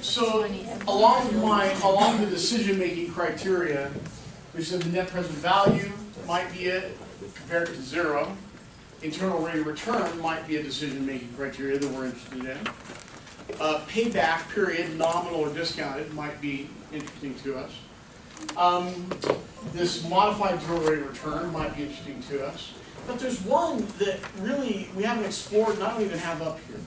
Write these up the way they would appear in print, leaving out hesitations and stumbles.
So along the decision-making criteria, we said the net present value might be it compared to 0. Internal rate of return might be a decision-making criteria that we're interested in. Payback period, nominal or discounted, might be interesting to us. This modified internal rate of return might be interesting to us. But there's one that really we haven't explored and I don't even have up here.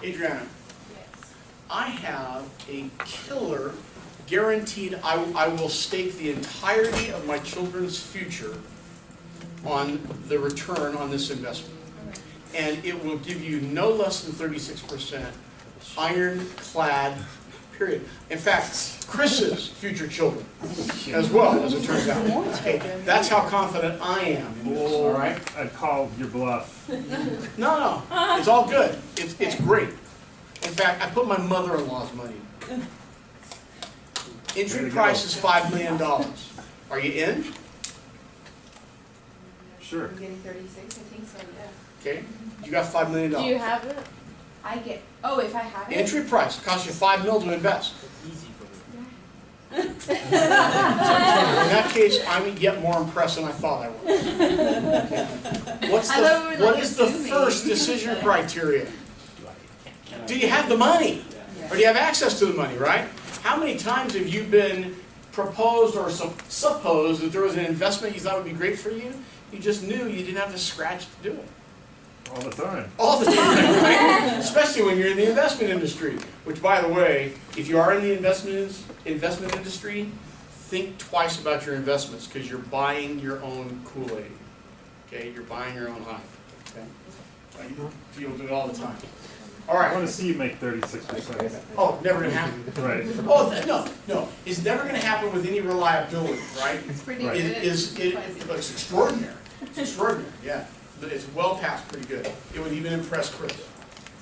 Adriana, Yes. I have a killer guaranteed, I will stake the entirety of my children's future on the return on this investment. And it will give you no less than 36% ironclad period. In fact, Chris's future children as well, as it turns out. Okay, that's how confident I am. All right? I'd call your bluff. No, it's all good. It's great. In fact, I put my mother-in-law's money in. Entry price is $5 million. Are you in? Sure. I'm getting 36, I think so, yeah. Okay, you got $5 million. Do you have it? I get, oh, if I have it? Entry price costs you $5 million to invest. In that case, I'm yet more impressed than I thought I was. Okay. What is the first decision criteria? Do you have the money? Or do you have access to the money, right? How many times have you been proposed or supposed that there was an investment you thought would be great for you? You just knew you didn't have to scratch to do it. All the time. All the time, right? Especially when you're in the investment industry. Which, by the way, if you are in the investment industry, think twice about your investments because you're buying your own Kool-Aid. Okay, you're buying your own hype. Okay, you'll do it all the time. All right. I want to see you make 36%. Oh, never gonna happen. Right. Oh, no. It's never gonna happen with any reliability, right? It's pretty Right. good. But it's extraordinary. It's extraordinary, yeah. But it's well past pretty good. It would even impress Chris.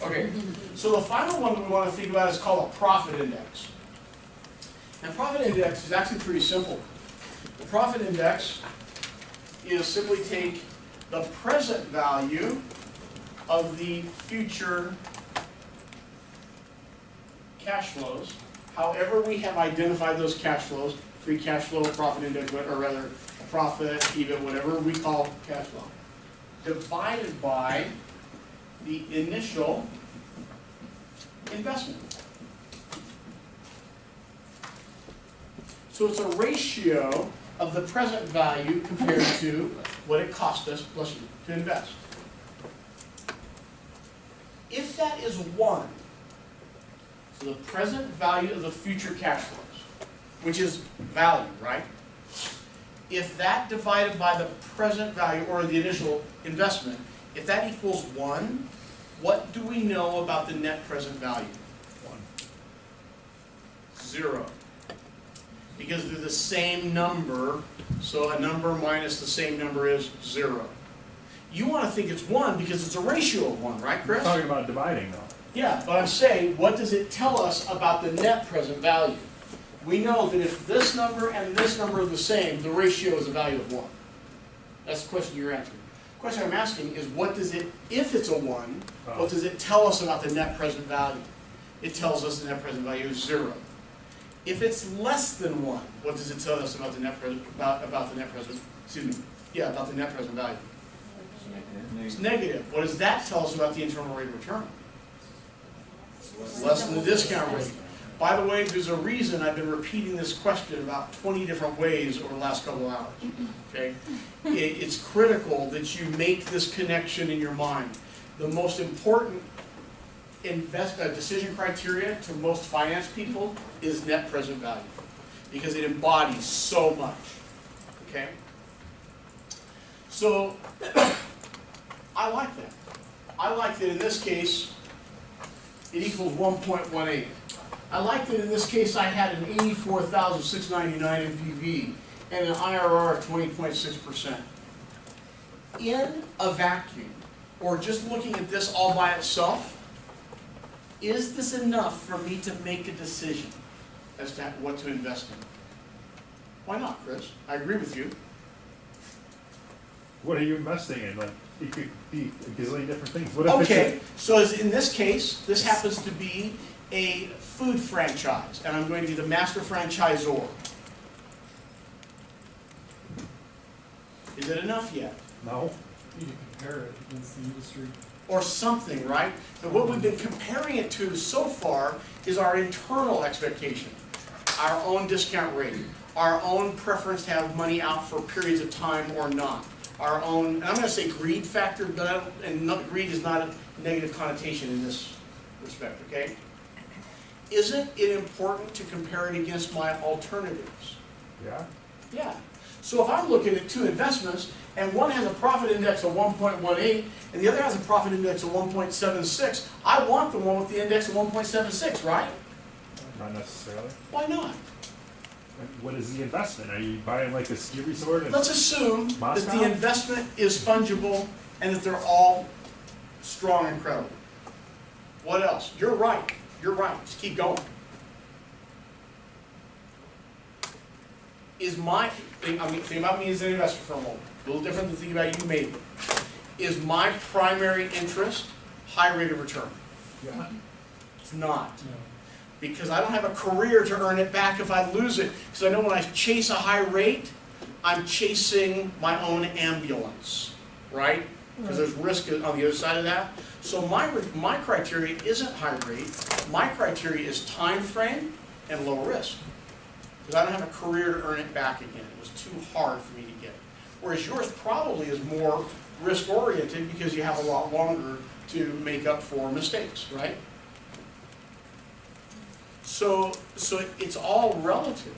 Okay, so the final one that we want to think about is called a profit index. And profit index is actually pretty simple. The profit index is simply take the present value of the future cash flows, however we have identified those cash flows, free cash flow, profit index, or rather profit, EBIT, whatever we call cash flow, divided by the initial investment. So it's a ratio of the present value compared to what it cost us plus to invest. If that is 1, so the present value of the future cash flows, which is value, right? If that divided by the present value or the initial investment, if that equals 1, what do we know about the net present value? 1. 0. Because they're the same number, so a number minus the same number is 0. You want to think it's 1 because it's a ratio of 1, right, Chris? We're talking about dividing, though. Yeah, but I'm saying, what does it tell us about the net present value? We know that if this number and this number are the same, the ratio is a value of 1. That's the question you're asking. The question I'm asking is, what does it, if it's a 1, what does it tell us about the net present value? It tells us the net present value is 0. If it's less than 1, what does it tell us about the net present, about the net present, about the net present value? It's negative. What does that tell us about the internal rate of return? It's less than the discount rate. By the way, there's a reason I've been repeating this question about 20 different ways over the last couple of hours. Okay? It's critical that you make this connection in your mind. The most important decision criteria to most finance people is net present value, because it embodies so much. Okay? So, I like that. I like that in this case, it equals 1.18. I like that in this case I had an 84,699 MPV and an IRR of 20.6%. In a vacuum, or just looking at this all by itself, is this enough for me to make a decision as to what to invest in? Why not, Chris? I agree with you. what are you investing in? Like, it could be a gazillion different things. What if Okay, so as in this case, this happens to be a food franchise, and I'm going to be the master franchisor. Is it enough yet? No. You can compare it against the industry. Or something, right? And what we've been comparing it to so far is our internal expectation, our own discount rate, our own preference to have money out for periods of time or not, our own, and I'm going to say greed factor, but greed is not a negative connotation in this respect, okay? Isn't it important to compare it against my alternatives? Yeah. Yeah. So if I'm looking at two investments, and one has a profit index of 1.18, and the other has a profit index of 1.76, I want the one with the index of 1.76, right? Not necessarily. Why not? What is the investment? Are you buying like a ski resort? In Let's assume that Moscow? the investment is fungible and that they're all strong and credible. What else? You're right. You're right. Just keep going. Think about me as an investor for a moment. A little different than thinking about you maybe. Is my primary interest high rate of return? Yeah. It's not. No. Because I don't have a career to earn it back if I lose it. Because I know when I chase a high rate, I'm chasing my own ambulance, right? Because there's risk on the other side of that. So my criteria isn't high rate. My criteria is time frame and low risk. Because I don't have a career to earn it back again. It was too hard for me to get it. Whereas yours probably is more risk oriented because you have a lot longer to make up for mistakes, right? So it's all relative.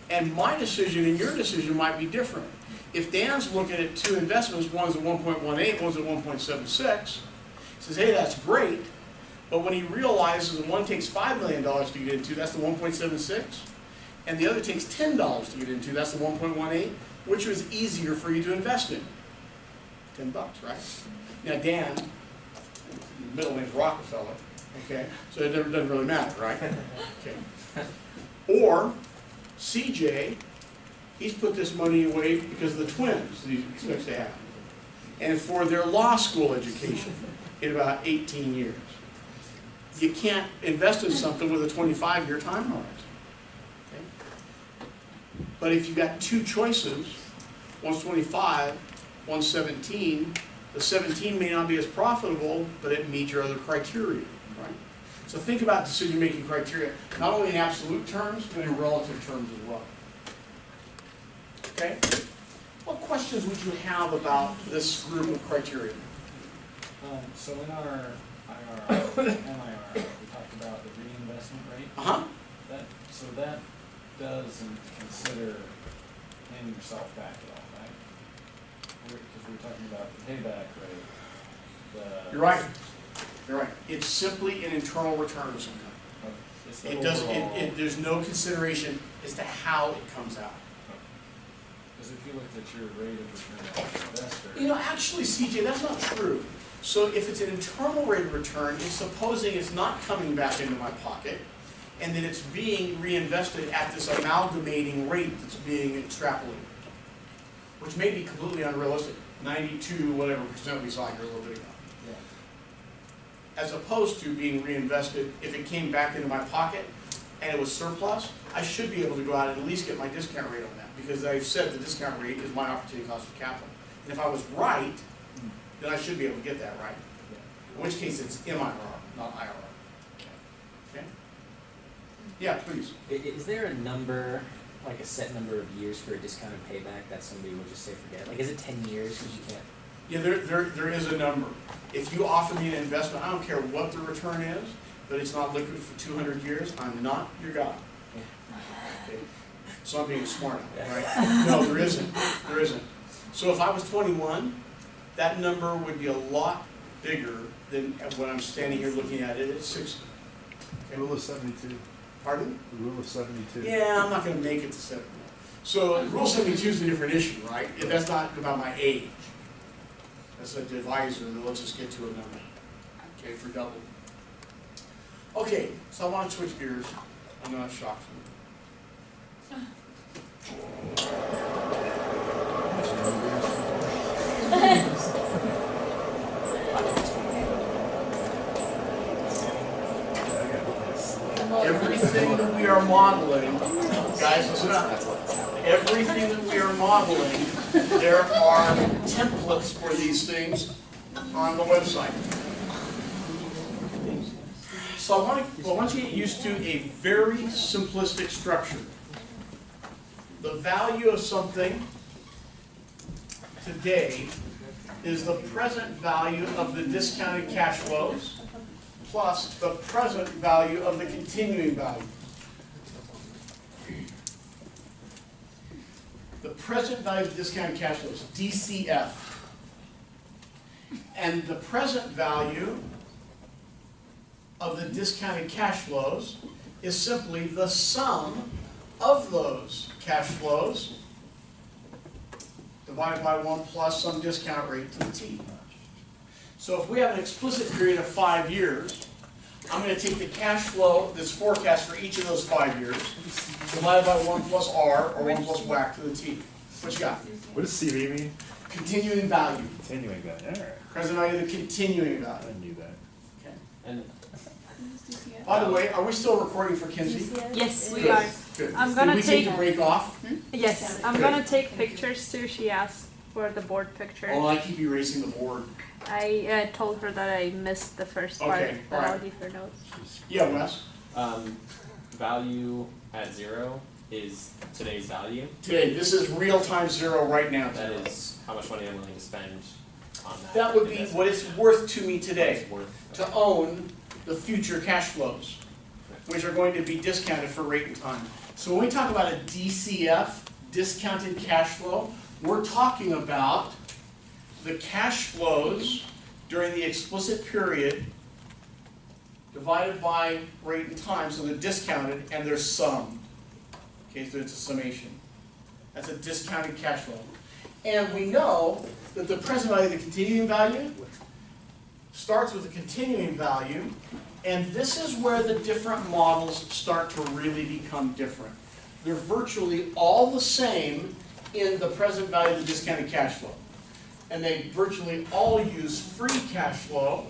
And my decision and your decision might be different. If Dan's looking at two investments, one's at 1.18, one's at 1.76, says, hey, that's great, but when he realizes that one takes $5 million to get into, that's the 1.76, and the other takes $10 to get into, that's the 1.18, which was easier for you to invest in? $10, right? Now Dan, middle name's Rockefeller, okay, so it doesn't really matter, right? Okay. Or CJ, he's put this money away because of the twins that he expects to have, and for their law school education in about 18 years. You can't invest in something with a 25-year time horizon. Okay? But if you've got two choices, one's 25, one's 17, the 17 may not be as profitable, but it meets your other criteria, right? So think about decision-making criteria, not only in absolute terms, but in relative terms as well. Okay? What questions would you have about this group of criteria? So in our IRR, MIR, we talked about the reinvestment rate. Uh-huh. So that doesn't consider paying yourself back at all, right? Because we're talking about the payback rate. You're right. You're right. It's simply an internal return of some kind. It's the It doesn't. overall- There's no consideration as to how it comes out. Because if you looked at your rate of return as an investor. You know, actually, CJ, that's not true. So if it's an internal rate of return, it's supposing it's not coming back into my pocket, and that it's being reinvested at this amalgamating rate that's being extrapolated, which may be completely unrealistic. 92 whatever % we saw here a little bit ago. Yeah. As opposed to being reinvested, if it came back into my pocket and it was surplus, I should be able to go out and at least get my discount rate on that, because I've said the discount rate is my opportunity cost of capital. And if I was right, then I should be able to get that right. In which case it's MIR, not IRR. Okay? Yeah, please. Is there a number, like a set number of years for a discounted payback that somebody will just say forget? Like, is it 10 years because you can't? Yeah, there is a number. If you offer me an investment, I don't care what the return is, but it's not liquid for 200 years, I'm not your guy. Okay? So I'm being smart, right? No, there isn't. There isn't. So if I was 21, that number would be a lot bigger than when I'm standing here looking at it at 60. Okay? Rule of 72. Pardon? The rule of 72. Yeah, I'm not going to make it to 70. So Rule 72 is a different issue, right? That's not about my age. That's a divisor that lets us get to a number. Okay, for double. Okay, so I want to switch gears. I'm not shocked. everything that we are modeling, guys, listen up. Everything that we are modeling, there are templates for these things on the website. So I want you to get used to a very simplistic structure. The value of something today is the present value of the discounted cash flows plus the present value of the continuing value. The present value of the discounted cash flows, DCF. And the present value of the discounted cash flows is simply the sum of those cash flows divided by 1 plus some discount rate to the t. So if we have an explicit period of 5 years, I'm going to take the cash flow that's forecast for each of those 5 years, divided by 1 plus r, or 1 plus whack to the t. What you got? What does CV mean? Continuing value. Continuing value. All right. Present value of the continuing value. I knew that. Okay. And By the way, are we still recording for Kinsey? Yes, we Good. are. Good. I'm gonna Did we take take- a break off? Yes, I'm Good. gonna take pictures too. She asked for the board picture. Oh, I keep erasing the board. I told her that I missed the first part, Okay, but alright. I'll leave her notes. Yeah, Wes? Value at 0 is today's value. Today, this is real time zero right now. That is how much money I'm willing to spend on that. That would be what it's worth to me What today, it's worth. to own the future cash flows, which are going to be discounted for rate and time. So when we talk about a DCF, discounted cash flow, we're talking about the cash flows during the explicit period divided by rate and time, so they're discounted and they're summed. Okay, so it's a summation. That's a discounted cash flow. And we know that the present value of the continuing value starts with the continuing value, and this is where the different models start to really become different. They're virtually all the same in the present value of the discounted cash flow. And they virtually all use free cash flow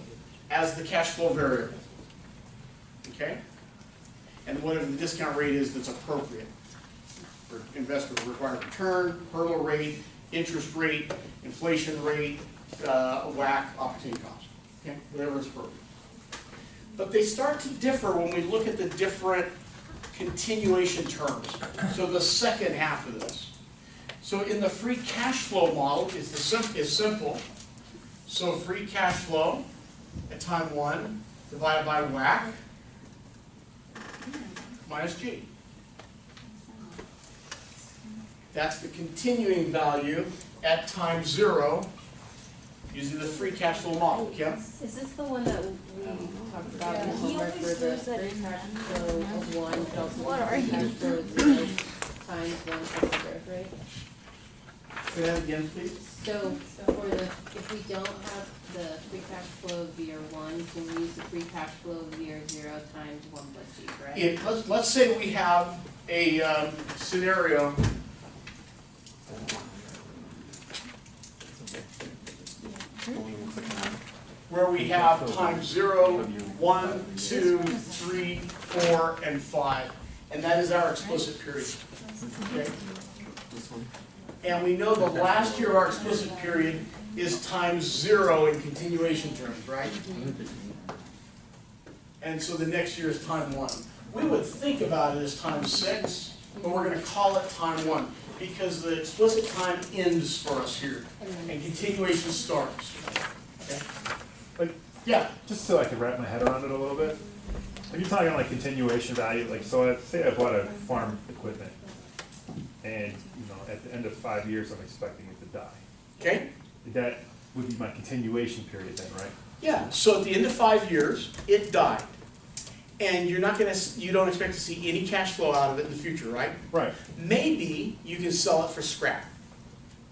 as the cash flow variable. Okay? And whatever the discount rate is that's appropriate for investor required return, hurdle rate, interest rate, inflation rate, WACC, opportunity cost. Okay? Whatever is appropriate. But they start to differ when we look at the different continuation terms. So the second half of this. So in the free cash flow model, is simple. So free cash flow at time 1 divided by WACC minus G. That's the continuing value at time 0 using the free cash flow model. Kim? Is this the one that we talked about in homework for the free cash flow of 1, but also What the are free cash flow of 0 times 1 plus the growth rate? Say that again, please. So for the, if we don't have the free cash flow of year 1, can we use the free cash flow of year 0 times 1 plus G, right? Let's say we have a scenario where we have times 0, 1, 2, 3, 4, and 5. And that is our explicit period. Okay? And we know the last year of our explicit period is times 0 in continuation terms, right? And so the next year is time 1. We would think about it as time 6, but we're going to call it time 1 because the explicit time ends for us here and continuation starts. Okay? Like, Yeah. just so I can wrap my head around it a little bit. When you're talking like continuation value, like so say I bought a farm equipment and at the end of 5 years I'm expecting it to die. Okay? That would be my continuation period then, right? Yeah. So at the end of 5 years, it died. And you're not going to, you don't expect to see any cash flow out of it in the future, right? Right. Maybe you can sell it for scrap.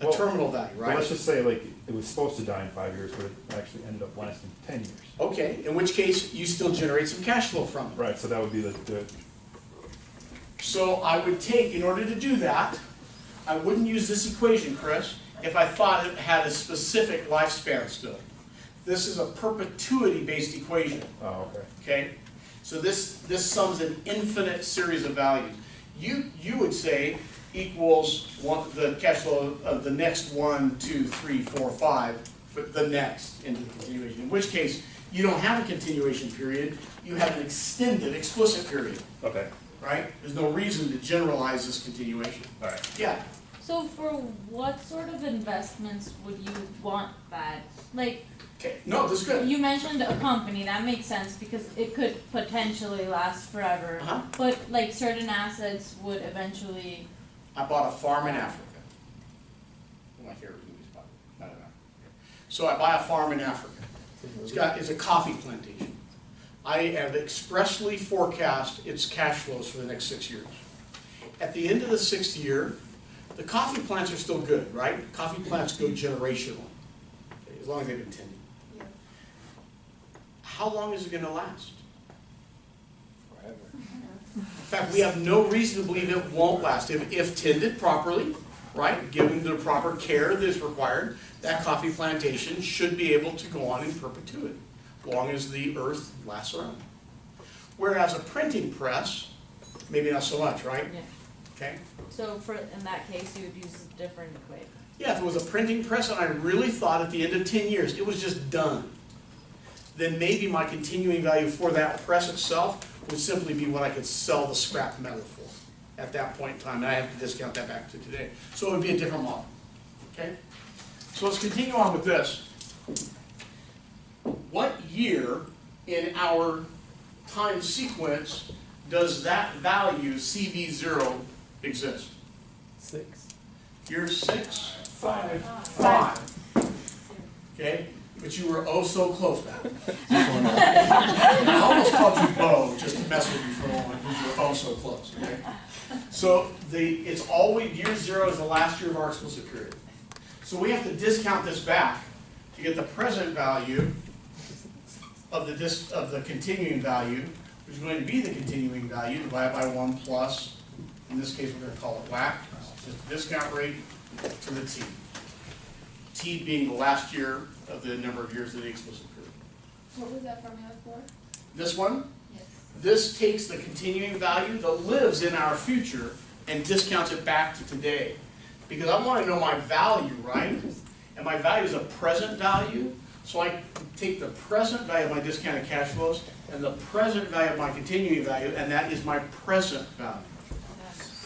A Well, terminal value, But right? let's just say like it was supposed to die in 5 years, but it actually ended up lasting 10 years. Okay, in which case you still generate some cash flow from it. Right, so that would be the So I would take, in order to do that, I wouldn't use this equation, Chris, if I thought it had a specific lifespan still. This is a perpetuity-based equation, oh, okay. okay? So this sums an infinite series of values. You would say equals the cash flow of the next 1, 2, 3, 4, 5, for the next into the continuation. In which case, you don't have a continuation period, you have an extended explicit period, Okay, right? There's no reason to generalize this continuation. all right. Yeah, So for what sort of investments would you want that? Like, okay, no, this is good. you mentioned a company, that makes sense because it could potentially last forever. Uh-huh. But like certain assets would eventually, I bought a farm in Africa. One of my favorite movies, by the way. I don't know. So I buy a farm in Africa. It's a coffee plantation. I have expressly forecast its cash flows for the next 6 years. At the end of the 6th year, the coffee plants are still good, right? Coffee plants go generational, okay, as long as they've been tended. Yeah. How long is it going to last? Forever. In fact, we have no reason to believe it won't last. If tended properly, right, given the proper care that is required, that coffee plantation should be able to go on in perpetuity, as long as the earth lasts around. Whereas a printing press, maybe not so much, right? yeah. Okay? So for, in that case, you would use a different equation. Yeah, if it was a printing press and I really thought at the end of 10 years it was just done, then maybe my continuing value for that press itself would simply be what I could sell the scrap metal for at that point in time, and I have to discount that back to today. So it would be a different model, okay? So let's continue on with this. What year in our time sequence does that value CV0 exist? 6. Year 6? 5. 5. Okay, but you were oh so close back. I almost called you Bo just to mess with you for a moment because you were oh so close. Okay, so it's always year 0 is the last year of our explicit period. So we have to discount this back to get the present value of the continuing value, which is going to be the continuing value divided by 1 plus. In this case, we're going to call it WACC, just the discount rate to the T. T being the last year of the number of years of the explicit period. What was that formula for? This one, Yes. this takes the continuing value that lives in our future and discounts it back to today. Because I want to know my value, right? And my value is a present value, so I take the present value of my discounted cash flows and the present value of my continuing value, and that is my present value.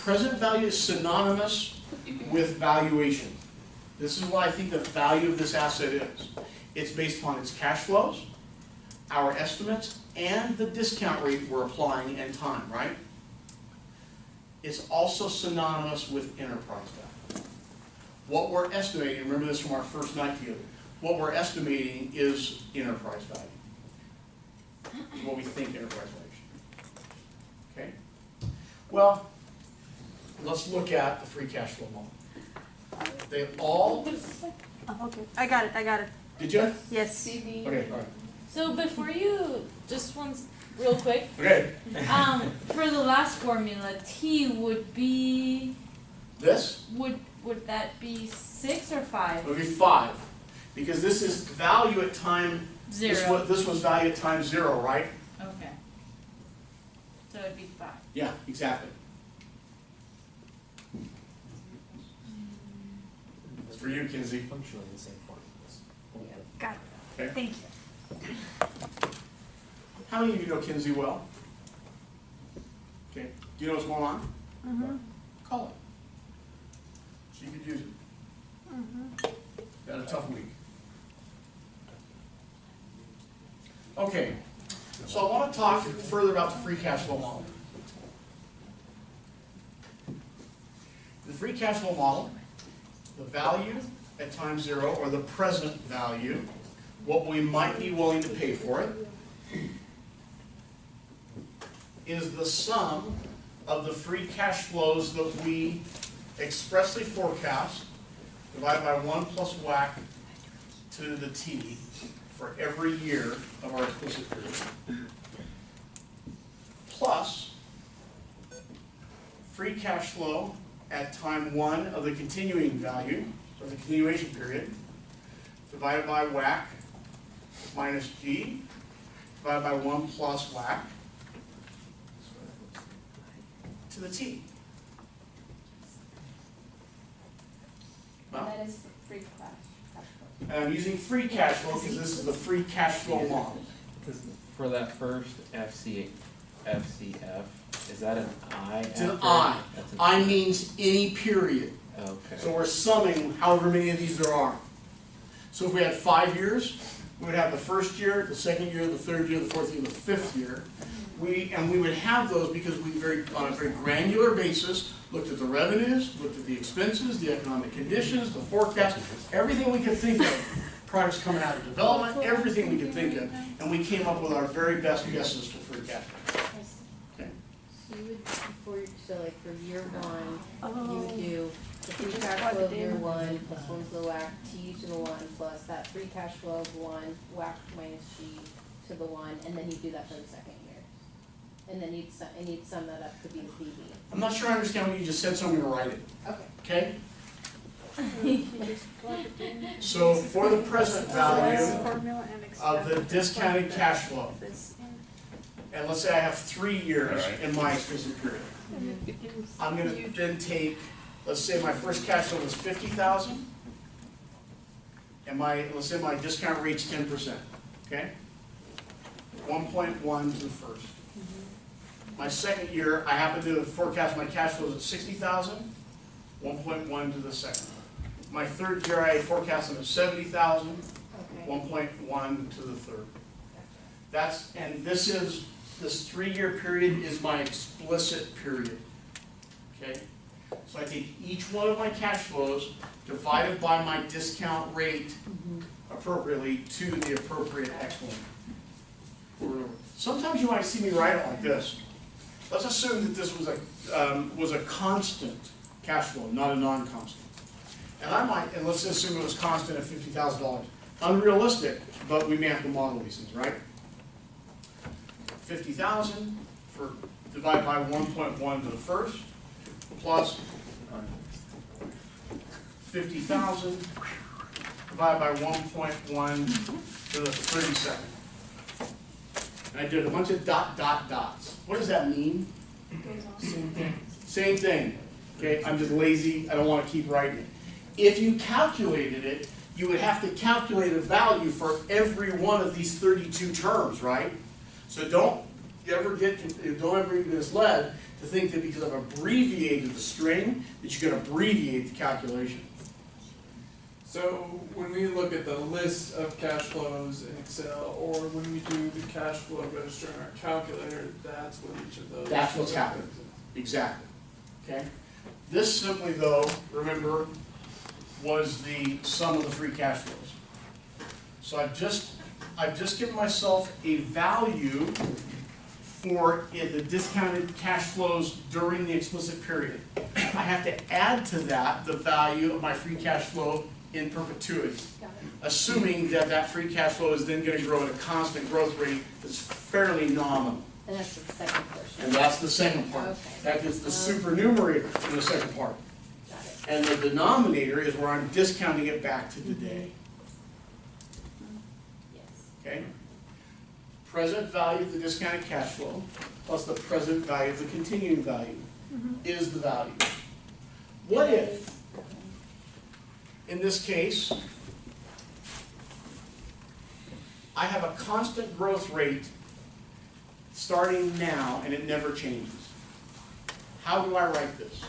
Present value is synonymous with valuation. This is what I think the value of this asset is. It's based upon its cash flows, our estimates, and the discount rate we're applying and time, right? It's also synonymous with enterprise value. What we're estimating, remember this from our first night together, what we're estimating is enterprise value. It's what we think enterprise value should be. Okay? Well, let's look at the free cash flow model. They all, Oh, okay. I got it. did you? Yes. CV. Okay, all right. So before you, just once, real quick, Okay, for the last formula, T would be, this would that be 6 or 5? would be 5, because this is value at time, 0. this was value at time 0, right? Okay. So it'd be 5. Yeah, exactly. It's for you, Kinsey. Functionally the same formulas. Got it. Okay. Thank you. How many of you know Kinsey well? Okay. Do you know what's going on? Mm-hmm. Call it. She could use it. Mm-hmm. Had a tough week. Okay. So I want to talk further about the free cash flow model. The free cash flow model, the value at time 0, or the present value, what we might be willing to pay for it, is the sum of the free cash flows that we expressly forecast divided by 1 plus WACC to the T for every year of our explicit period, plus free cash flow at time 1 of the continuing value, or the continuation period, divided by WACC minus G, divided by 1 plus WACC, to the T. And Well, that is free cash flow. and I'm using free cash flow because this is the free cash flow model. For that first FCF, is that an I? It's an after? I. That's an I means any period. Okay. So we're summing however many of these there are. So if we had 5 years, we would have the first year, the second year, the third year, the fourth year, the fifth year. We would have those because we on a very granular basis looked at the revenues, looked at the expenses, the economic conditions, the forecast, everything we could think of, products coming out of development, everything we could think of, and we came up with our very best guesses for free cash flow. Okay. So you would, so like for year one, you would Oh. do the free just cash plug flow of it year in. one, plus 1 to the whack, T to the 1, plus that free cash flow of 1, whack minus G to the 1, and then you do that for the second year. And then you'd sum that up to be the PV. I'm not sure I understand what you just said, so I'm gonna write it, Okay. okay? You just plug it in. So for the present value Formula and of the extract discounted plug cash flow, this in, and let's say I have 3 years Alright. in my expensive period. and it begins. I'm gonna then take, let's say my first cash flow was 50,000, and let's say my discount rate's 10%, okay? 1.1 to the first. My second year, I happen to forecast my cash flows at 60,000, 1.1 to the second. My third year, I forecast them at 70,000, Okay. 1.1 to the third. This 3-year period is my explicit period, okay? So I take each one of my cash flows, divided by my discount rate appropriately to the appropriate exponent. Sometimes you might see me write it like this. Let's assume that this was a constant cash flow, not a non-constant. And let's assume it was constant at $50,000. Unrealistic, but we may have to model these things, right? 50,000 divided by 1.1 to the first, plus 50,000 divided by 1.1 to the 32nd. And I did a bunch of dots. What does that mean? Same thing. Okay, I'm just lazy, I don't want to keep writing it. If you calculated it, you would have to calculate a value for every one of these 32 terms, right? So don't ever be misled to think that because I've abbreviated the string, that you can abbreviate the calculation. So when we look at the list of cash flows in Excel, or when we do the cash flow register in our calculator, that's what each of those. That's what's happening. Exactly. Okay? This simply, though, remember, was the sum of the free cash flows. So I've just given myself a value for the discounted cash flows during the explicit period. I have to add to that the value of my free cash flow in perpetuity, Got it. assuming that that free cash flow is then going to grow at a constant growth rate that's fairly nominal. And that's the second portion. And that's the second part. Okay. That is the supernumerator in the second part. Got it. And the denominator is where I'm discounting it back to today. Yes. Okay? Present value of the discounted cash flow plus the present value of the continuing value is the value. What if, in this case, I have a constant growth rate starting now and it never changes? How do I write this?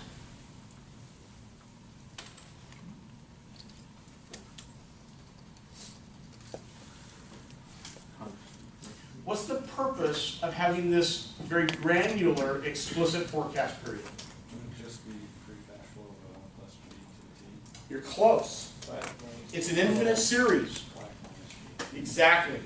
What's the purpose of having this very granular, explicit forecast period? Wouldn't just be free cash flow of 1 plus G to the T. You're close. It's an infinite series. Whack minus G. Exactly.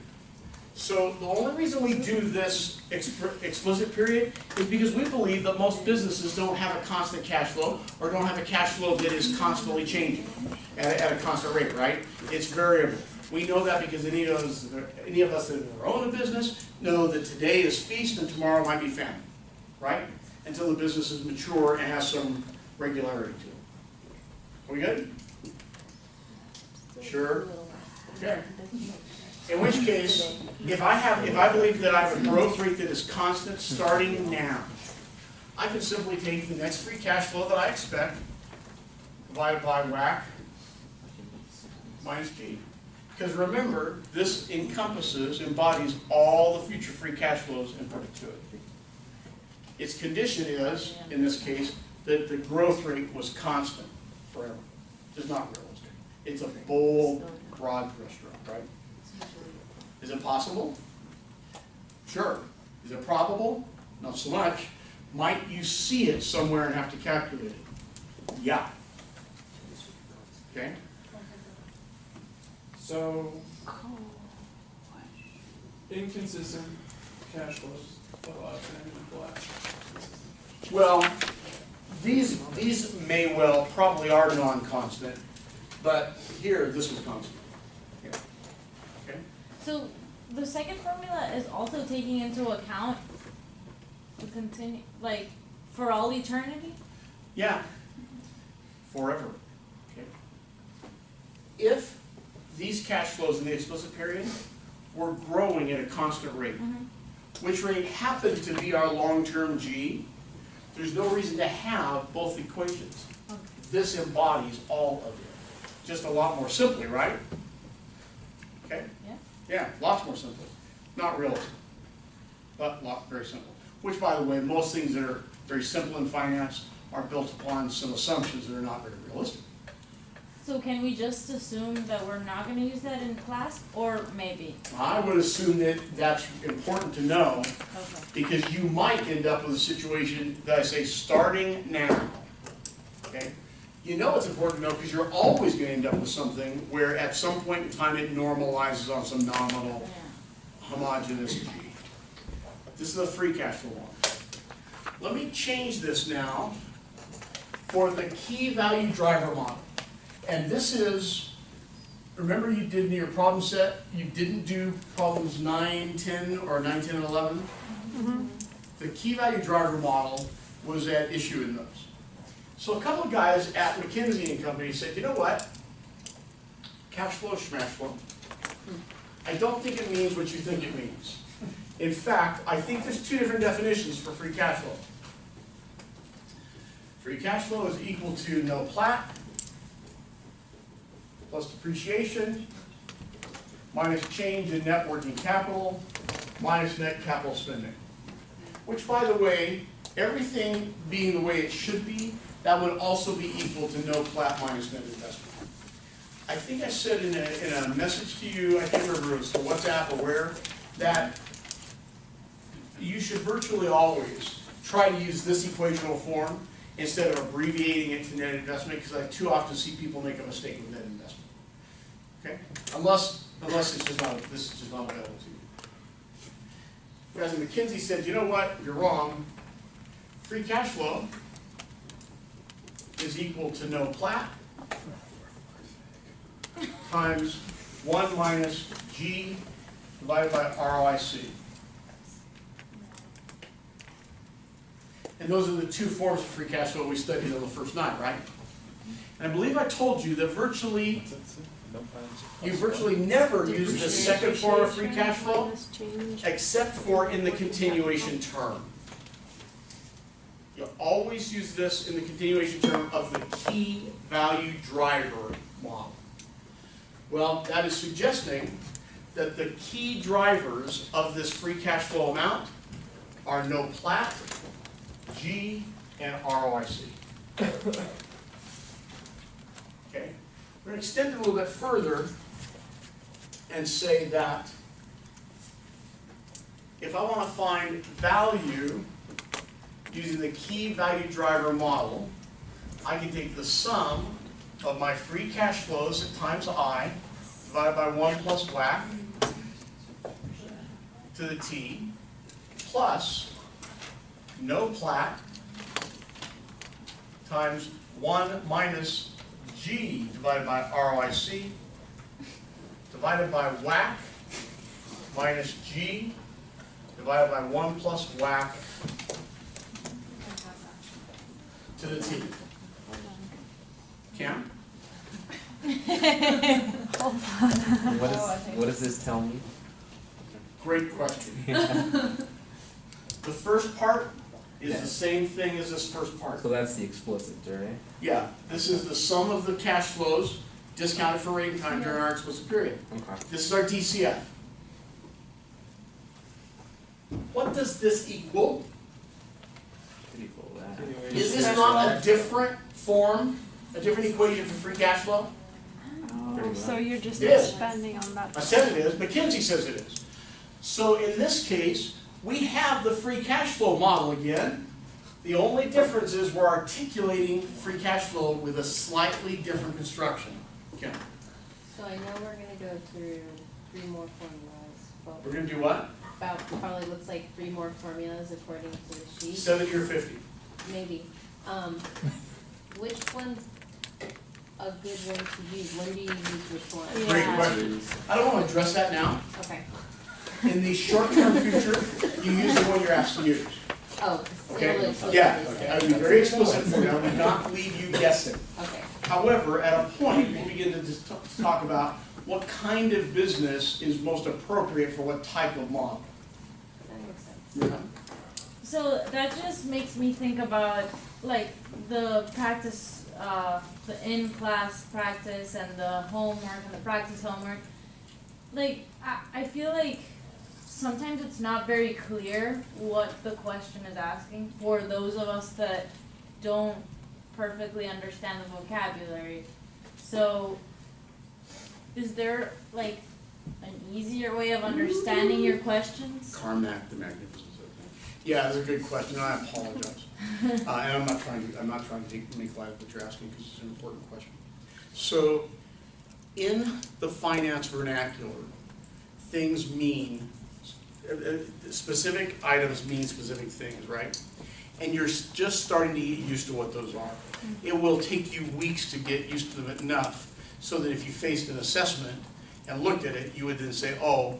So the only reason we do this explicit period is because we believe that most businesses don't have a constant cash flow or don't have a cash flow that is constantly changing at a constant rate, right? It's variable. We know that because any of us that have owned a business know that today is feast and tomorrow might be famine, right? Until the business is mature and has some regularity to it. Are we good? Sure. Okay. In which case, if I believe that I have a growth rate that is constant starting now, I can simply take the next free cash flow that I expect, divided by WACC minus G. Because remember, this embodies all the future free cash flows in perpetuity. Its condition is, in this case, that the growth rate was constant forever. It's not realistic. It's a bold, broad brushstroke, right? Is it possible? Sure. Is it probable? Not so much. Might you see it somewhere and have to calculate it? Yeah. Okay? So, inconsistent cash flows, black. Well, these may well, probably are non-constant, but here, this was constant. Yeah. Okay? So the second formula is also taking into account the continue, like, for all eternity? Yeah. Forever. Okay. If these cash flows in the explicit period were growing at a constant rate, which rate happened to be our long-term G, there's no reason to have both equations. Okay. This embodies all of it. Just a lot more simply, right? Okay? Yeah. Yeah, lots more simply. Not realistic, but very simple. Which, by the way, most things that are very simple in finance are built upon some assumptions that are not very realistic. So can we just assume that we're not gonna use that in class, or maybe? I would assume that that's important to know, Okay. because you might end up with a situation that I say starting now. Okay? You know it's important to know because you're always going to end up with something where at some point in time it normalizes on some nominal homogeneous G. This is a free cash flow one. Let me change this now for the key value driver model. And this is, remember you did in your problem set, you didn't do problems 9, 10, or 9, 10, and 11? The key value driver model was at issue in those. So a couple of guys at McKinsey and Company said, you know what? Cash flow, smash flow. I don't think it means what you think it means. In fact, I think there's two different definitions for free cash flow. Free cash flow is equal to no plat plus depreciation minus change in net working capital minus net capital spending. Which, by the way, everything being the way it should be, that would also be equal to no plat minus net investment. I think I said in a message to you, I can't remember if it was to WhatsApp or where, that you should virtually always try to use this equational form instead of abbreviating it to net investment, because I too often see people make a mistake with net investment. Okay? Unless it's just not, this is just not available to you. Whereas McKinsey said, you know what, you're wrong. Free cash flow is equal to no plat times 1 minus G divided by ROIC. And those are the two forms of free cash flow we studied on the first night, right? And I believe I told you that you virtually never use the second form of free cash flow except for in the continuation term. You always use this in the continuation term of the key value driver model. Well, that is suggesting that the key drivers of this free cash flow amount are no plat, G, and ROIC. Okay? We're going to extend it a little bit further and say that if I want to find value using the key value driver model, I can take the sum of my free cash flows at times I divided by 1 plus WACC to the T plus no plat times 1 minus G divided by ROIC divided by WACC minus G divided by 1 plus WACC to the T. Cam? What does this tell me? Great question. The first part is the same thing as this first part. So that's the explicit, right? Yeah, this is the sum of the cash flows discounted for rate and time during our explicit period. Okay. This is our DCF. What does this equal? Could equal that. Is this not a different form, a different equation for free cash flow? Oh, so you're just Yes. expanding on that. I said it is, McKinsey says it is. So in this case, we have the free cash flow model again. The only difference is we're articulating free cash flow with a slightly different construction. Okay. So I know we're gonna go through 3 more formulas, but We're gonna do what? about, probably looks like 3 more formulas according to the sheet, 70 or 50? maybe. Which one's a good one to use? When do you use which one? Yeah. Great question. I don't want to address that now. Okay. In the short-term future, you use the one you're asked to use. Oh, Okay? it'll explicitly Yeah, say. I'll be very explicit for you. I will not leave you guessing. Okay. However, at a point, we'll begin to just talk about what kind of business is most appropriate for what type of model. That makes sense. So that just makes me think about like the practice, the in-class practice and the homework and the practice homework. Like, I feel like sometimes it's not very clear what the question is asking for those of us that don't perfectly understand the vocabulary. So, is there like an easier way of understanding your questions? Carmack the Magnificent. Yeah, that's a good question, and I apologize. And I'm not trying to make light of what you're asking, because it's an important question. So, in the finance vernacular, things mean, specific items mean specific things, right? And you're just starting to get used to what those are. It will take you weeks to get used to them enough, so that if you faced an assessment and looked at it, you would then say, oh,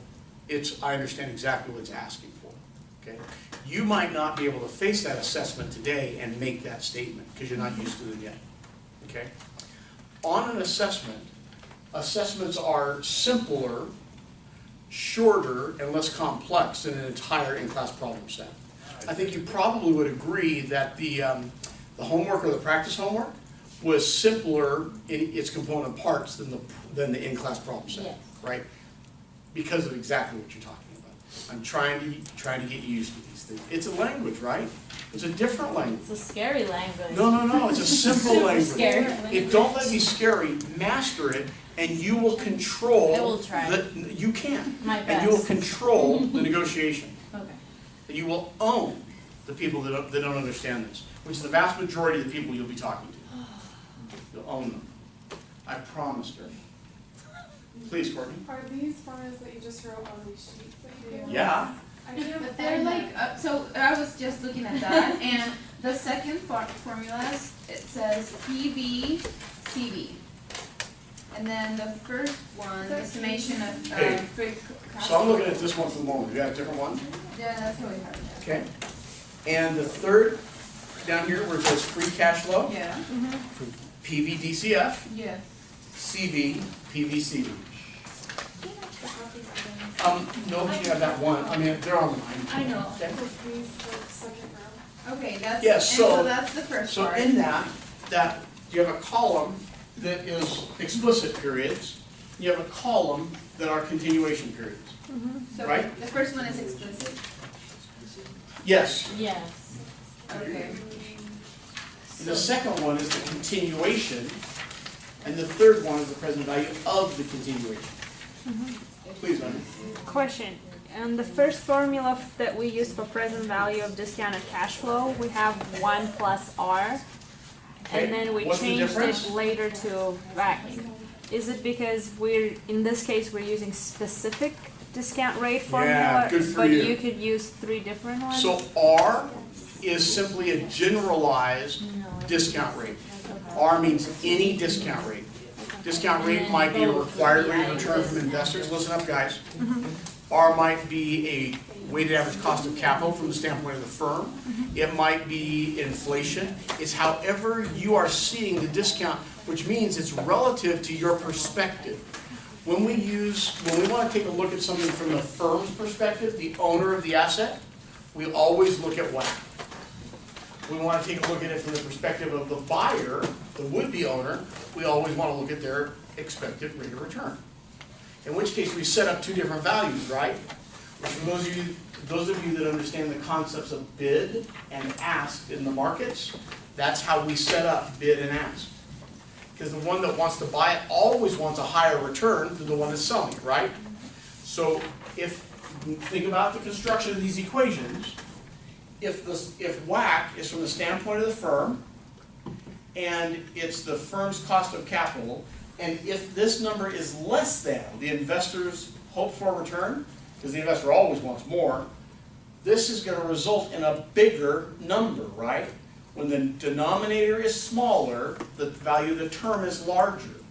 I understand exactly what it's asking for, okay? You might not be able to face that assessment today and make that statement, because you're not used to it yet, okay? On an assessment, assessments are simpler, shorter, and less complex than an entire in-class problem set. I think you probably would agree that the homework or the practice homework was simpler in its component parts than the in-class problem set, Yes. right? Because of exactly what you're talking about. I'm trying to get you used to these things. It's a language, right? It's a different language. It's a scary language. No, it's a simple Super language. scary It language. don't let me scary, master it, and you will control. I will try. You can. My And you will best. control the negotiation. Okay. You will own the people that don't understand this, which is the vast majority of the people you'll be talking to. You'll own them. I promised her. Please, Courtney. Are these formulas that you just wrote on these sheets that you gave us? Yeah. I can't But they're find like, them. so I was just looking at that, and the second formulas, it says PV, CV. And then the first one, the summation of, Hey, free cash So I'm looking flow. at this one for the moment. You got a different one? Yeah, that's what we have. Okay. And the third, down here where it says free cash flow, Yeah, PVDCF, yeah. CV, PVCV. No, you have that one. I mean, they're on the line. I know. Okay. So these, the second row. Okay, that's, Yeah, and so- so that's the first So part. in that you have a column that is explicit periods. You have a column that are continuation periods. So right? the first one is explicit, Yes. Yes. okay. And the second one is the continuation, and the third one is the present value of the continuation. Please, Wendy. Question. And the first formula that we use for present value of discounted cash flow, we have 1 plus R. Okay, And then we what's the changed difference? it later to VAC. Is it because in this case, we're using specific discount rate formula? good for but you. you could use 3 different ones? So R is simply a generalized discount rate. R means any discount rate. Discount rate might be a required rate of return from investors. Listen up, guys. R might be a weighted average cost of capital from the standpoint of the firm. It might be inflation. It's however you are seeing the discount, which means it's relative to your perspective. When we want to take a look at something from the firm's perspective, the owner of the asset, we always look at WACC. we want to take a look at it from the perspective of the buyer, the would-be owner. We always want to look at their expected rate of return. In which case, we set up two different values, right? Which for those of you that understand the concepts of bid and ask in the markets, that's how we set up bid and ask. Because the one that wants to buy it always wants a higher return than the one that's selling it, right? So think about the construction of these equations. If WACC is from the standpoint of the firm, and it's the firm's cost of capital, and if this number is less than the investor's hoped for return, because the investor always wants more, this is going to result in a bigger number, right? When the denominator is smaller, the value of the term is larger.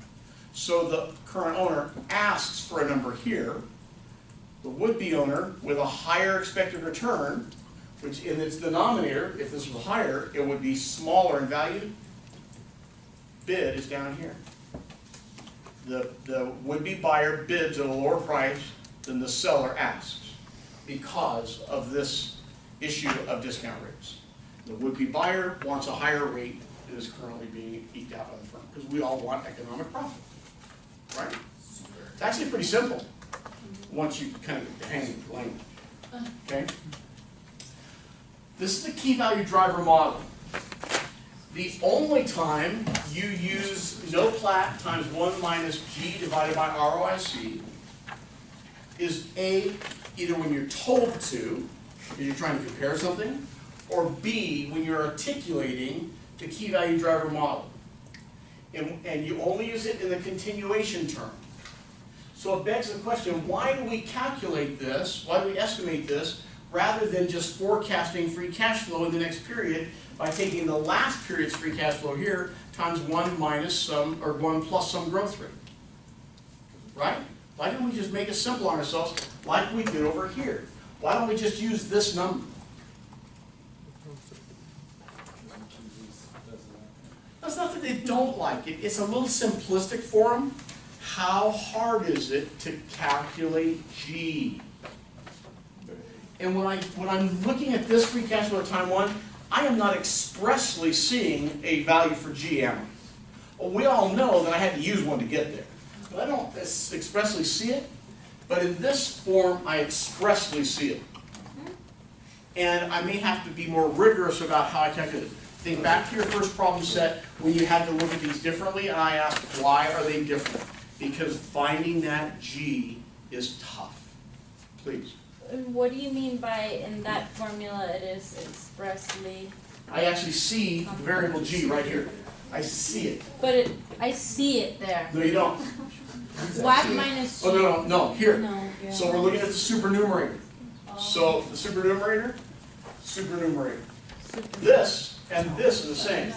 So the current owner asks for a number here. The would-be owner, with a higher expected return, which in its denominator, if this was higher, it would be smaller in value. Bid is down here. The would-be buyer bids at a lower price than the seller asks because of this issue of discount rates. The would-be buyer wants a higher rate that is currently being eked out by the firm because we all want economic profit, right? It's actually pretty simple once you kind of hang the language, okay? This is the key value driver model. The only time you use no plat times 1 minus G divided by ROIC is A, either when you're told to, because you're trying to compare something, or B, when you're articulating the key value driver model. And you only use it in the continuation term. So it begs the question, why do we calculate this, why do we estimate this, rather than just forecasting free cash flow in the next period by taking the last period's free cash flow here times 1 minus some, or 1 plus some growth rate? Right? Why didn't we just make it simple on ourselves like we did over here? Why don't we just use this number? It's not that they don't like it, it's a little simplistic for them. How hard is it to calculate G? And when I'm looking at this free cash flow at time 1, I am not expressly seeing a value for G, am I? Well, we all know that I had to use one to get there. But I don't expressly see it. But in this form, I expressly see it. And I may have to be more rigorous about how I calculate it. Think back to your first problem set when you had to look at these differently, and I asked, why are they different? Because finding that G is tough. Please. What do you mean by in that formula it is expressly? I actually see the variable G right here. I see it. But I see it there. No, you don't. WACC minus G. Oh, no, here. No, yeah. So we're looking at the supernumerator. So the supernumerator. This and this is the same.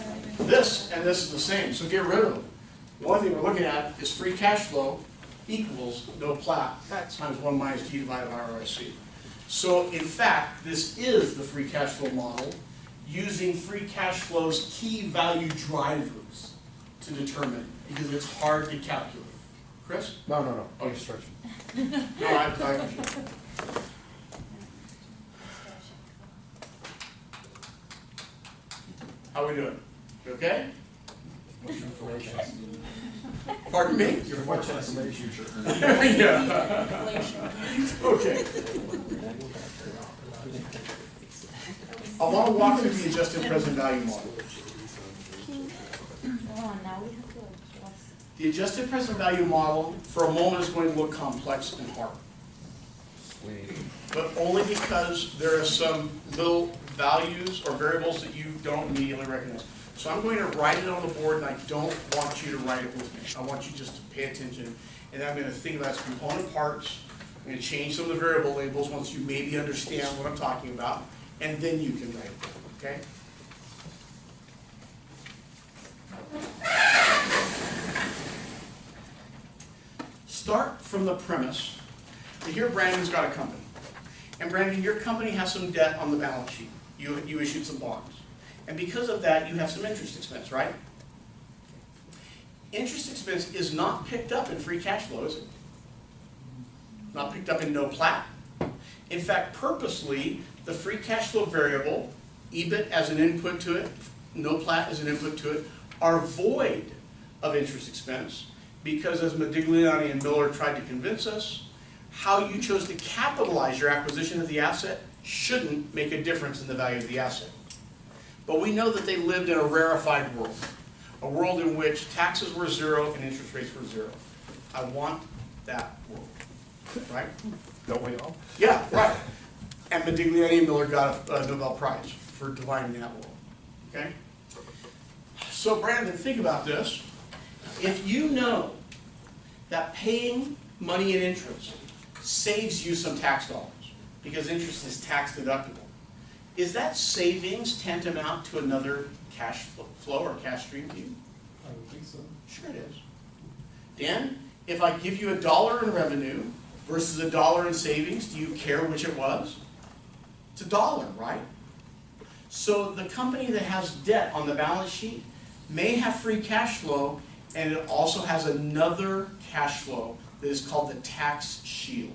This and this is the same. So get rid of them. The only thing we're looking at is free cash flow equals no plat times 1 minus G divided by ROIC. So in fact, this is the free cash flow model using free cash flow's key value drivers to determine it because it's hard to calculate. Chris? No. Okay, stretching. No, I understand. How we doing? You okay? Pardon me? Your forecast in the future. Yeah. Okay. I want to walk through the adjusted present value model. Now we have to adjust. The adjusted present value model, for a moment, is going to look complex and hard. But only because there are some little values or variables that you don't immediately recognize. So I'm going to write it on the board, and I don't want you to write it with me. I want you just to pay attention, and I'm going to think about its component parts. I'm going to change some of the variable labels once you maybe understand what I'm talking about, and then you can write it, okay? Start from the premise that here Brandon's got a company. And Brandon, your company has some debt on the balance sheet. You issued some bonds. And because of that, you have some interest expense, right? Interest expense is not picked up in free cash flow, is it? Not picked up in no plat. In fact, purposely, the free cash flow variable EBIT as an input to it, no plat as an input to it, are void of interest expense because, as Modigliani and Miller tried to convince us, how you chose to capitalize your acquisition of the asset shouldn't make a difference in the value of the asset. But we know that they lived in a rarefied world, a world in which taxes were zero and interest rates were zero. I want that world, right? Don't we all? Yeah, right. And Modigliani and Miller got a Nobel Prize for defining that world, okay? So Brandon, think about this. If you know that paying money in interest saves you some tax dollars, because interest is tax deductible, is that savings tantamount to another cash flow or cash stream to you? I would think so. Sure it is. Dan, if I give you $1 in revenue versus $1 in savings, do you care which it was? It's $1, right? So the company that has debt on the balance sheet may have free cash flow, and it also has another cash flow that is called the tax shield.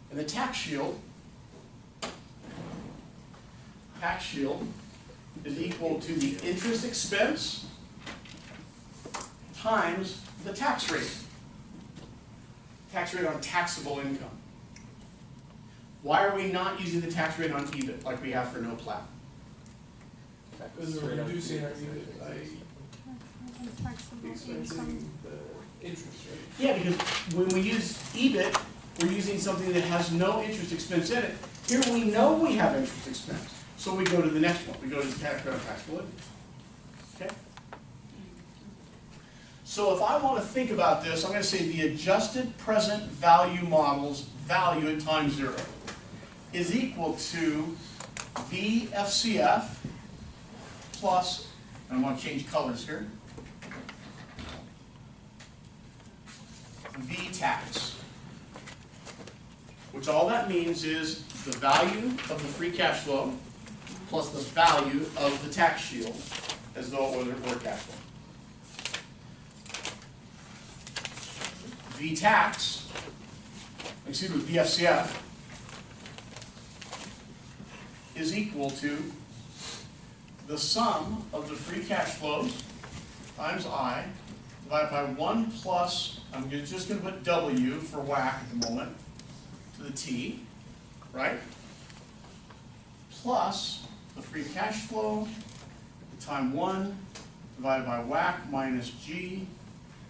And the tax shield is equal to the interest expense times the tax rate. Tax rate on taxable income. Why are we not using the tax rate on EBIT like we have for no plat? Because we're reducing our EBIT by expensing the interest rate. Yeah, because when we use EBIT, we're using something that has no interest expense in it. Here we know we have interest expense. So we go to the next one. We go to the tax rate on taxable income. Okay? So if I want to think about this, I'm going to say the adjusted present value model's value at time 0 is equal to VFCF plus, and I want to change colors here, V tax. Which all that means is the value of the free cash flow plus the value of the tax shield, as though it were cash flow. V tax, excuse me, VFCF, is equal to the sum of the free cash flows times I divided by 1 plus, I'm just going to put W for whack at the moment, to the T, right? Plus the free cash flow, the time 1 divided by whack minus G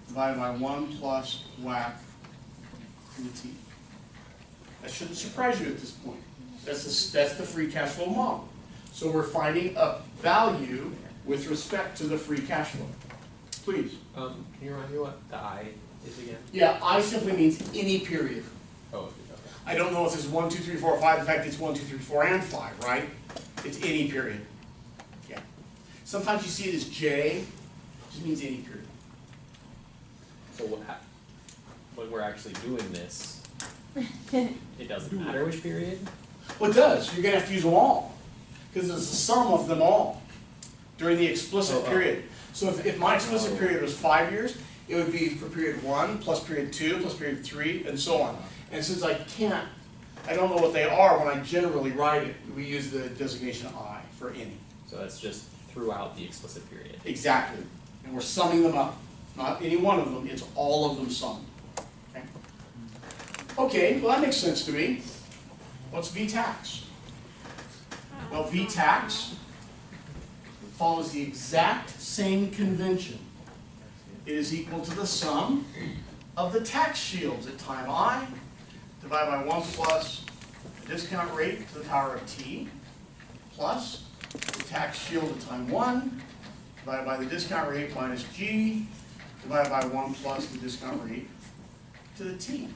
divided by 1 plus whack to the T. That shouldn't surprise you at this point. That's the free cash flow model. So we're finding a value with respect to the free cash flow. Please. Can you remind me what the I is again? Yeah, I simply means any period. Oh, okay. I don't know if it's 1, 2, 3, 4, 5. In fact, it's 1, 2, 3, 4, and 5, right? It's any period. Yeah. Sometimes you see it as J. It just means any period. So when we're actually doing this, it doesn't matter which period? Well, it does. You're going to have to use them all. Because it's the sum of them all during the explicit period. So if my explicit period was 5 years, it would be for period 1 plus period 2 plus period 3 and so on. And since I don't know what they are when I generally write it, we use the designation I for any. So that's just throughout the explicit period. Exactly. And we're summing them up. Not any one of them, it's all of them summed. Okay, okay, well that makes sense to me. What's V tax? Well, V tax follows the exact same convention. It is equal to the sum of the tax shields at time I divided by 1 plus the discount rate to the power of T plus the tax shield at time 1 divided by the discount rate minus G divided by 1 plus the discount rate to the T.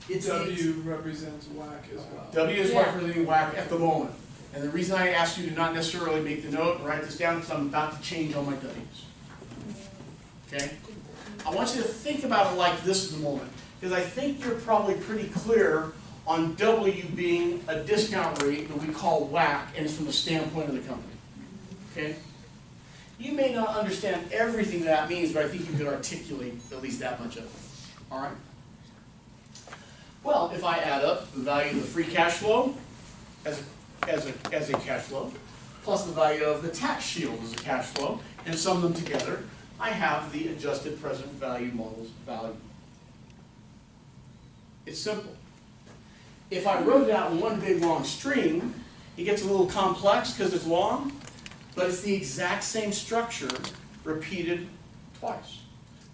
W represents whack as well. W is representing whack at the moment. And the reason I asked you to not necessarily make the note and write this down is because I'm about to change all my W's. Okay? I want you to think about it like this at the moment, because I think you're probably pretty clear on W being a discount rate that we call whack, and it's from the standpoint of the company. Okay? You may not understand everything that means, but I think you could articulate at least that much of it. All right? Well, if I add up the value of the free cash flow as a cash flow plus the value of the tax shield as a cash flow, and sum them together, I have the adjusted present value model's value. It's simple. If I wrote it out in one big long string, it gets a little complex because it's long, but it's the exact same structure repeated twice,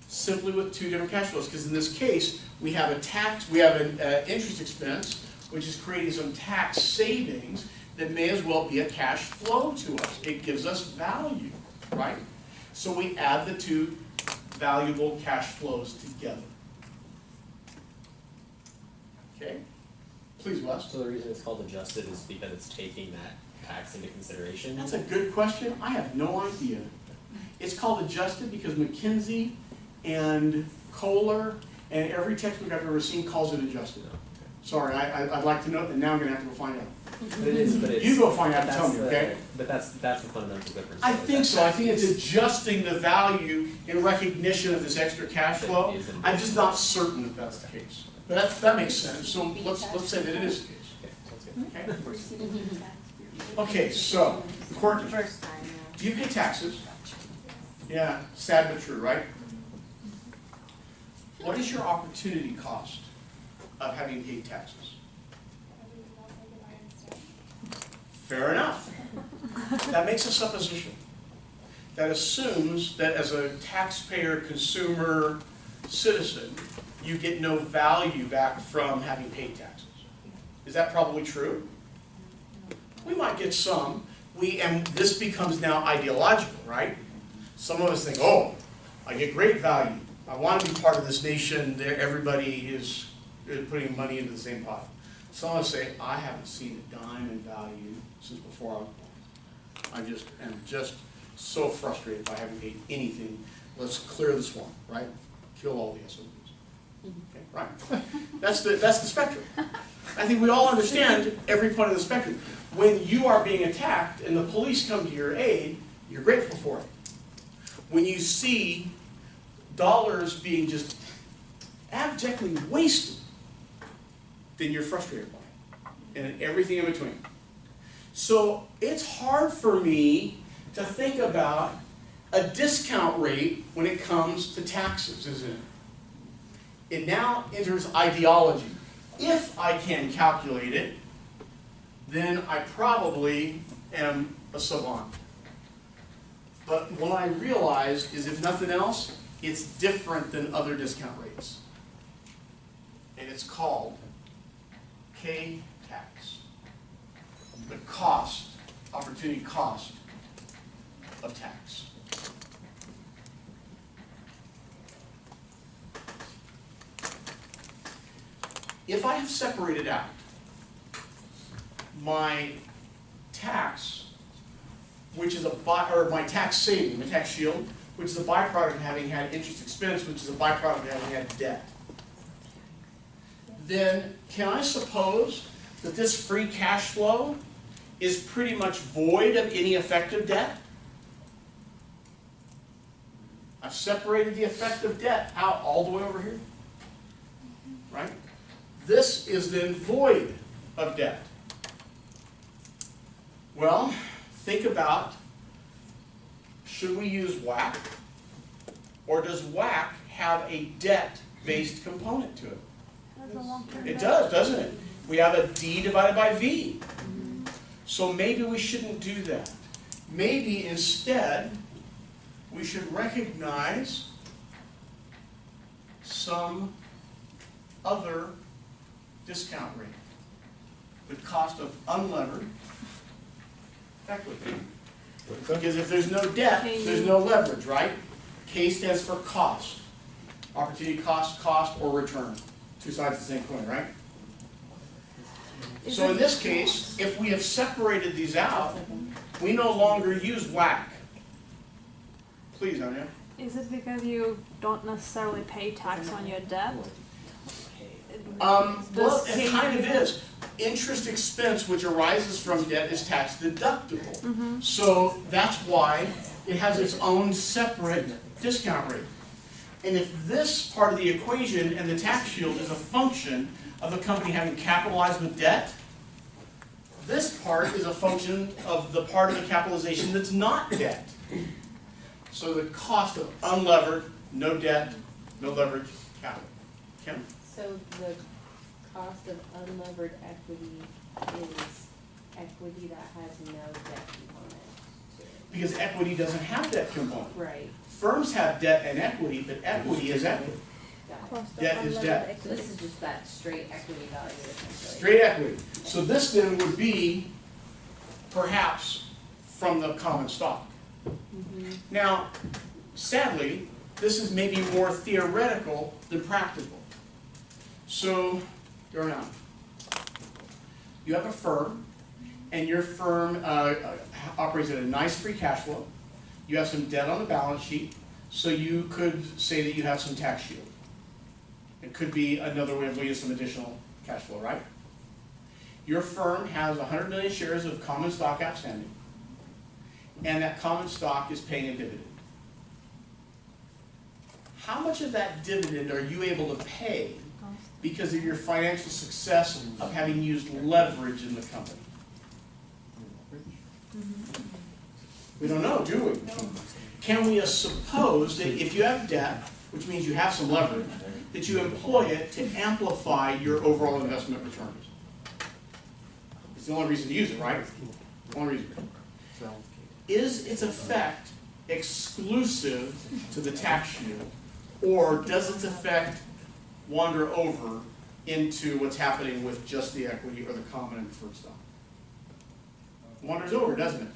simply with two different cash flows. Because in this case, we have an interest expense, which is creating some tax savings that may as well be a cash flow to us. It gives us value, right? So we add the two valuable cash flows together. Okay? Please, Wes. So the reason it's called adjusted is because it's taking that tax into consideration? That's a good question. I have no idea. It's called adjusted because McKinsey and Kohler and every textbook I've ever seen calls it adjusted. Sorry, I'd like to know, and now I'm going to have to go find out. But it is, but it's... You go find out and tell me, okay? But that's the fundamental difference. I think so. I think it's adjusting the value in recognition of this extra cash flow. I'm just not certain that that's the case. But that makes sense. So let's say that it is the case. Okay? Okay, so, Courtney, do you pay taxes? Yeah, sad but true, right? What is your opportunity cost of having paid taxes? Fair enough. That makes a supposition. That assumes that as a taxpayer, consumer, citizen, you get no value back from having paid taxes. Is that probably true? We might get some. And this becomes now ideological, right? Some of us think, oh, I get great value. I want to be part of this nation. Everybody is putting money into the same pot. Some of us say, I haven't seen a dime in value since before I was born. I just am just so frustrated by having paid anything. Let's clear this one, right? Kill all the SOBs. Okay, right? That's the spectrum. I think we all understand every point of the spectrum. When you are being attacked and the police come to your aid, you're grateful for it. When you see dollars being just abjectly wasted, then you're frustrated by it. And everything in between. So it's hard for me to think about a discount rate when it comes to taxes, isn't it? It now enters ideology. If I can calculate it, then I probably am a savant. But what I realize is, if nothing else, it's different than other discount rates. And it's called K-tax. The cost, opportunity cost of tax. If I have separated out my tax, which is my tax saving, my tax shield, which is a byproduct of having had interest expense, which is a byproduct of having had debt, then can I suppose that this free cash flow is pretty much void of any effective debt? I've separated the effective debt out all the way over here, right? This is then void of debt. Well, think about, should we use WACC? Or does WACC have a debt-based component to it? It does, doesn't it? We have a D divided by V. So maybe we shouldn't do that. Maybe instead, we should recognize some other discount rate. The cost of unlevered equity. Because if there's no debt, there's no leverage, right? K stands for cost. Opportunity cost, cost, or return. Two sides of the same coin, right? So in this case, if we have separated these out, we no longer use WACC. Please, Anya. Is it because you don't necessarily pay tax on your debt? Well, it kind of is. Interest expense, which arises from debt, is tax deductible. Mm-hmm. So that's why it has its own separate discount rate. And if this part of the equation and the tax shield is a function of a company having capitalized with debt, This part is a function of the part of the capitalization that's not debt. So the cost of unlevered, no debt, no leverage capital. Kim? So the cost of unlevered equity is equity that has no debt component to it. Because equity doesn't have debt component. Right, Firms have debt and equity, but equity is equity. got it. Cost of Debt is unlevered debt. So this is just that straight equity value essentially. Straight equity. So this then would be perhaps from the common stock. Mhm. Now, sadly, this is maybe more theoretical than practical. So, here now. You have a firm, and your firm operates at a nice free cash flow. You have some debt on the balance sheet, so you could say that you have some tax shield. It could be another way of looking at some additional cash flow, right? Your firm has 100 million shares of common stock outstanding, and that common stock is paying a dividend. How much of that dividend are you able to pay because of your financial success of having used leverage in the company? We don't know, do we? Can we suppose that if you have debt, which means you have some leverage, that you employ it to amplify your overall investment returns? It's the only reason to use it, right? The only reason. Is its effect exclusive to the tax shield, or does its effect wander over into what's happening with just the equity or the common and preferred stock? It wanders over, doesn't it?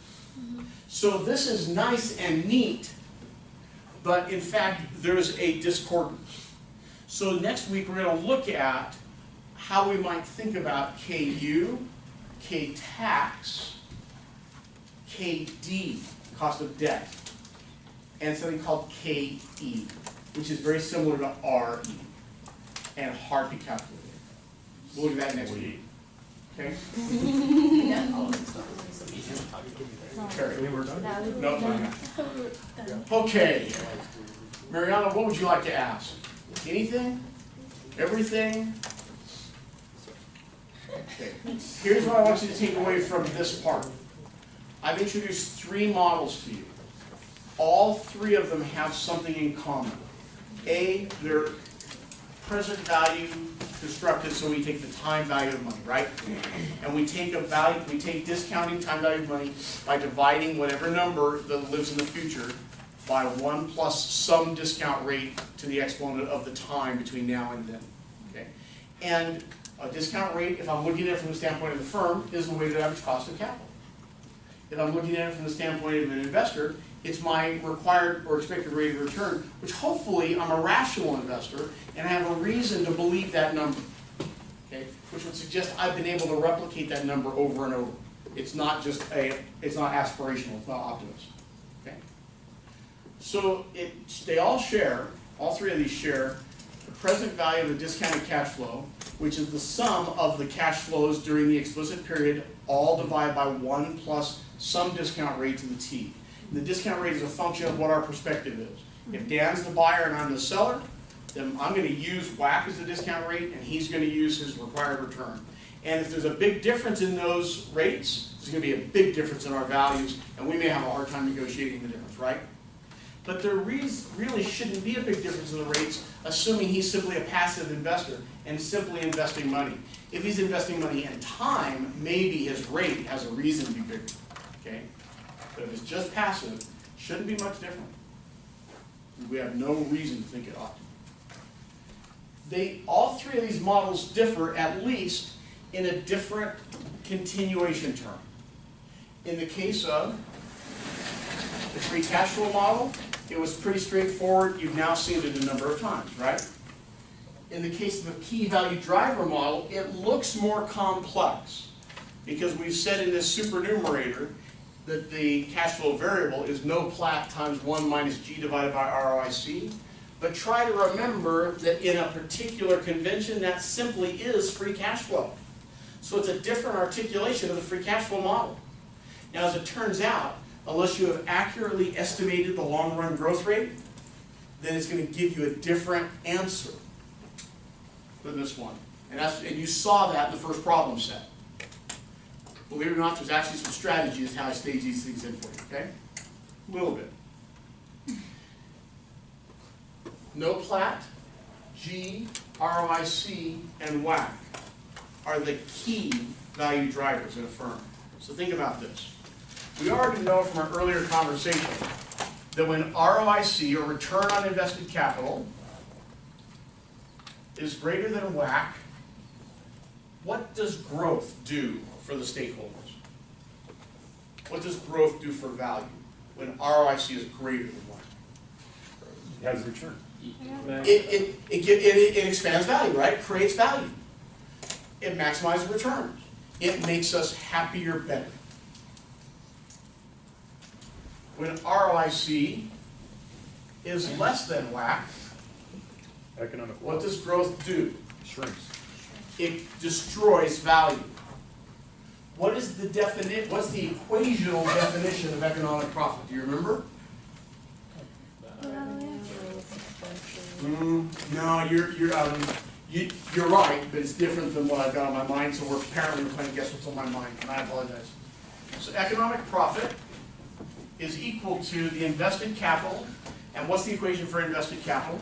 So this is nice and neat, but in fact there's a discordance. So next week we're going to look at how we might think about KU, K-tax, KD, cost of debt, and something called KE, which is very similar to RE and hard to calculate. We'll look at that next week. Okay? Terry, we're done? No, it's not. Okay. Mariana, what would you like to ask? Anything? Everything? Okay. Here's what I want you to take away from this part. I've introduced 3 models to you. All 3 of them have something in common. A, they're present value constructed, so we take the time value of money, right? And we take discounting time value of money by dividing whatever number that lives in the future by 1 plus some discount rate to the exponent of the time between now and then. Okay? And a discount rate, if I'm looking at it from the standpoint of the firm, is the weighted average cost of capital. If I'm looking at it from the standpoint of an investor, it's my required or expected rate of return, which hopefully I'm a rational investor and I have a reason to believe that number. Okay? Which would suggest I've been able to replicate that number over and over. It's not just it's not aspirational, it's not optimist. Okay? So they all share, all 3 of these share the present value of the discounted cash flow, which is the sum of the cash flows during the explicit period, all divided by 1 plus some discount rate to the T. The discount rate is a function of what our perspective is. If Dan's the buyer and I'm the seller, then I'm going to use WACC as the discount rate and he's going to use his required return. And if there's a big difference in those rates, there's going to be a big difference in our values and we may have a hard time negotiating the difference, right? But there really shouldn't be a big difference in the rates, assuming he's simply a passive investor and simply investing money. If he's investing money in time, maybe his rate has a reason to be bigger. Okay? But if it's just passive, it shouldn't be much different. We have no reason to think it ought to. All 3 of these models differ at least in a different continuation term. In the case of the free cash flow model, it was pretty straightforward. You've now seen it a number of times, right? In the case of the key value driver model, it looks more complex because we've said in this supernumerator that the cash flow variable is no plat times 1 minus G divided by ROIC. But try to remember that in a particular convention, that simply is free cash flow. So it's a different articulation of the free cash flow model. Now, as it turns out, unless you have accurately estimated the long-run growth rate, then it's going to give you a different answer than this one. And you saw that in the first problem set. Believe it or not, there's actually some strategies how I stage these things in for you, okay? A little bit. No plat, G, ROIC, and WACC are the key value drivers in a firm. So think about this. We already know from our earlier conversation that when ROIC, or return on invested capital, is greater than WACC, what does growth do for the stakeholders? What does growth do for value when ROIC is greater than WACC? It has a return. It expands value, right? It creates value. It maximizes returns. It makes us happier, better. When ROIC is less than WACC, Economic what loss. does growth do? Shrinks. It destroys value. What is the what's the equational definition of economic profit? Do you remember? No, you're right, but it's different than what I've got on my mind, so we're apparently playing guess what's on my mind, and I apologize. So economic profit is equal to the invested capital, and what's the equation for invested capital?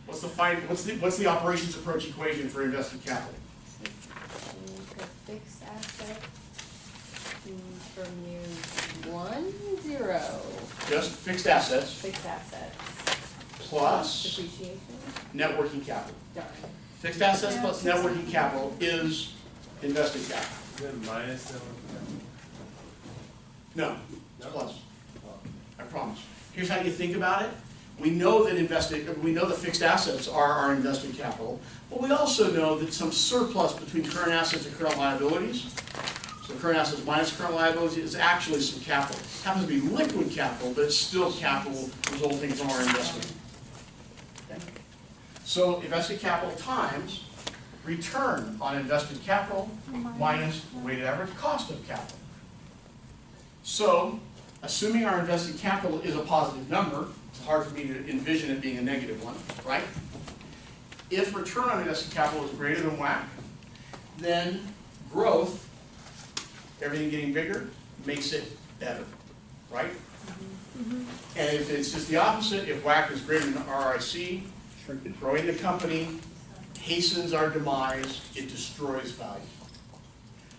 What's the operations approach equation for invested capital? Fixed asset from year 1, 0. Just fixed assets Fixed assets. plus Depreciation. net working capital. Darn. Fixed assets plus net working capital is invested capital. Then minus No, it's plus. I promise. Here's how you think about it. We know that fixed assets are our invested capital, but we also know that some surplus between current assets and current liabilities, so current assets minus current liabilities, is actually some capital. It happens to be liquid capital, but it's still capital resulting from our investment. Okay? So invested capital times return on invested capital minus the weighted average cost of capital. So, assuming our invested capital is a positive number, it's hard for me to envision it being a negative one, right? If return on invested capital is greater than WACC, then growth, everything getting bigger, makes it better, right? And if it's just the opposite, if WACC is greater than ROIC, growing the company hastens our demise, it destroys value.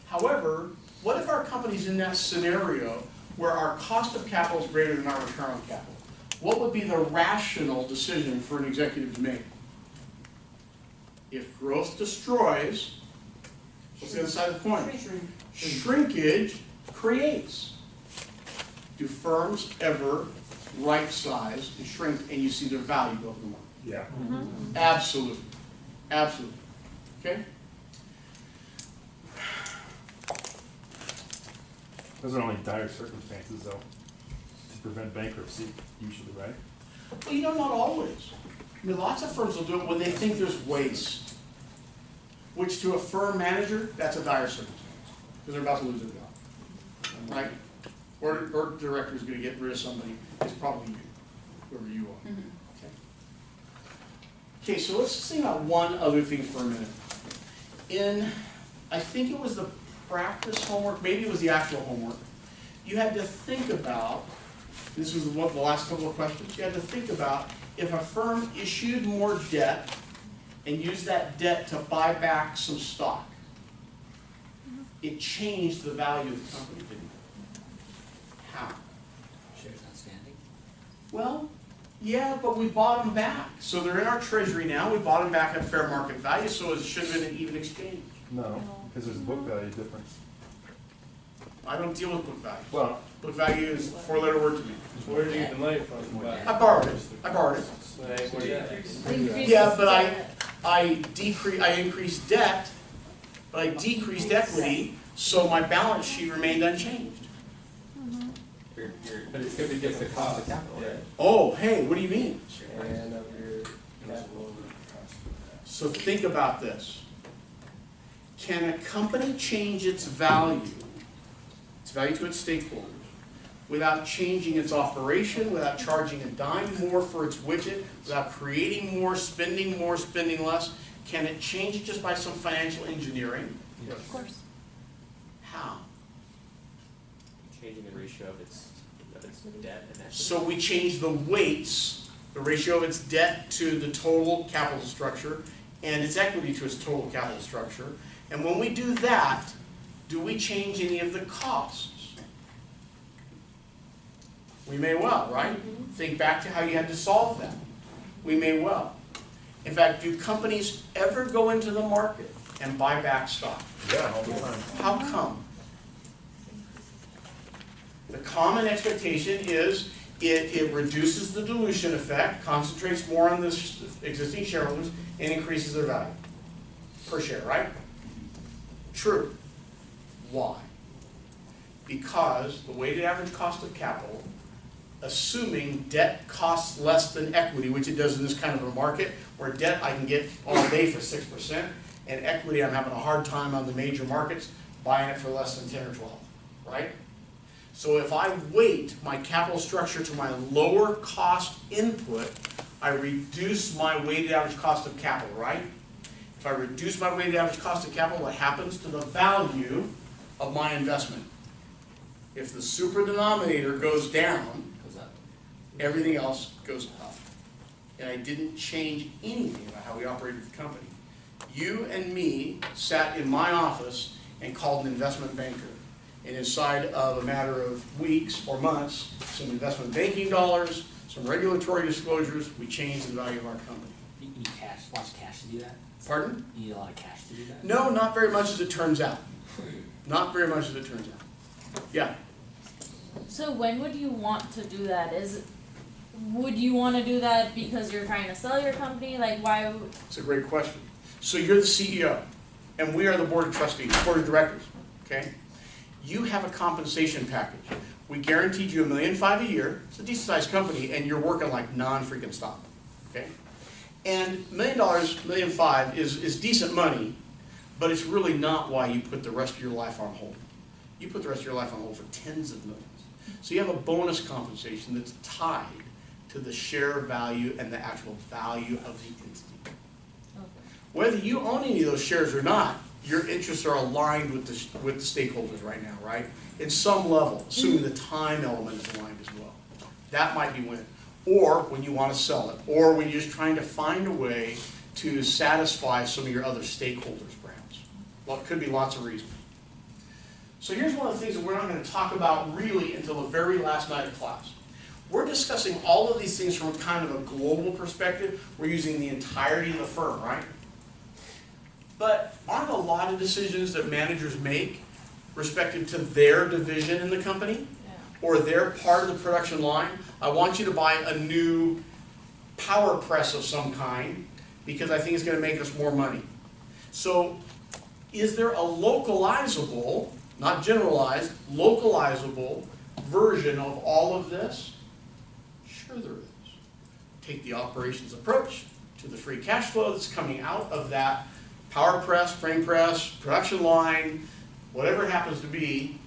However, what if our company's in that scenario where our cost of capital is greater than our return on capital? What would be the rational decision for an executive to make? If growth destroys, what's the other side of the coin? Shrinkage creates. Do firms ever right size and shrink and you see their value go up in the market? Yeah. Absolutely. Absolutely. Okay? Those are only dire circumstances, though, to prevent bankruptcy, usually, right? Well, you know, not always. I mean, lots of firms will do it when they think there's waste, which to a firm manager, that's a dire circumstance, because they're about to lose their job, right? Or director's going to get rid of somebody. It's probably you, whoever you are. Okay. Okay, so let's just think about one other thing for a minute. I think it was the practice homework, maybe it was the actual homework, you had to think about, this was the last couple of questions, you had to think about if a firm issued more debt and used that debt to buy back some stock, it changed the value of the company, didn't it? How? Shares outstanding. Well, yeah, but we bought them back. So they're in our treasury now, we bought them back at fair market value, so it should have been an even exchange. No, because there's a book value difference. I don't deal with book value. Well, Book value is a four-letter word to me. Where do you get the money from? I borrowed it. Like, what do you Yeah, but I increased debt, but I decreased equity, so my balance sheet remained unchanged. But it could be different cost of capital, right? Oh, hey, what do you mean? And of your capital. So think about this. Can a company change its value to its stakeholders, without changing its operation, without charging a dime more for its widget, without creating more, spending less? Can it change it just by some financial engineering? yes. Of course. How? Changing the ratio of its debt and equity. So we change the weights, the ratio of its debt to the total capital structure and its equity to its total capital structure. And when we do that, do we change any of the costs? We may well, right? Think back to how you had to solve that. We may well. In fact, do companies ever go into the market and buy back stock? Yeah, all the time. How come? The common expectation is it reduces the dilution effect, concentrates more on the existing shareholders, and increases their value per share, right? True. Why? Because the weighted average cost of capital, assuming debt costs less than equity, which it does in this kind of a market, where debt I can get all day for 6%, and equity I'm having a hard time on the major markets buying it for less than 10 or 12, right? So if I weight my capital structure to my lower cost input, I reduce my weighted average cost of capital, right? If I reduce my weighted average cost of capital, what happens to the value of my investment? If the super denominator goes down, everything else goes up. And I didn't change anything about how we operated the company. You and me sat in my office and called an investment banker. And inside of a matter of weeks or months, some investment banking dollars, some regulatory disclosures, we changed the value of our company. You need cash, lots of cash to do that? Pardon? You need a lot of cash to do that? No, not very much as it turns out. Not very much as it turns out. Yeah. So when would you want to do that? Would you want to do that because you're trying to sell your company? Like, why? It's a great question. So you're the CEO, and we are the board of trustees, board of directors, okay? You have a compensation package. We guaranteed you $1.5 million a year. It's a decent sized company, and you're working like non-freaking stop, okay? And $1 million, $1.5 million is decent money, but it's really not why you put the rest of your life on hold. You put the rest of your life on hold for tens of millions. So you have a bonus compensation that's tied to the share value and the actual value of the entity. Okay. Whether you own any of those shares or not, your interests are aligned with the stakeholders right now, right? In some level, assuming the time element is aligned as well. That might be when. Or when you want to sell it. Or when you're just trying to find a way to satisfy some of your other stakeholders, perhaps. Well, it could be lots of reasons. So here's one of the things that we're not going to talk about really until the very last night of class. We're discussing all of these things from kind of a global perspective. We're using the entirety of the firm, right? But aren't a lot of decisions that managers make respective to their division in the company or their part of the production line? I want you to buy a new power press of some kind because I think it's going to make us more money. So is there a localizable, not generalized, localizable version of all of this? Sure there is. Take the operations approach to the free cash flow that's coming out of that power press, frame press, production line, whatever it happens to be,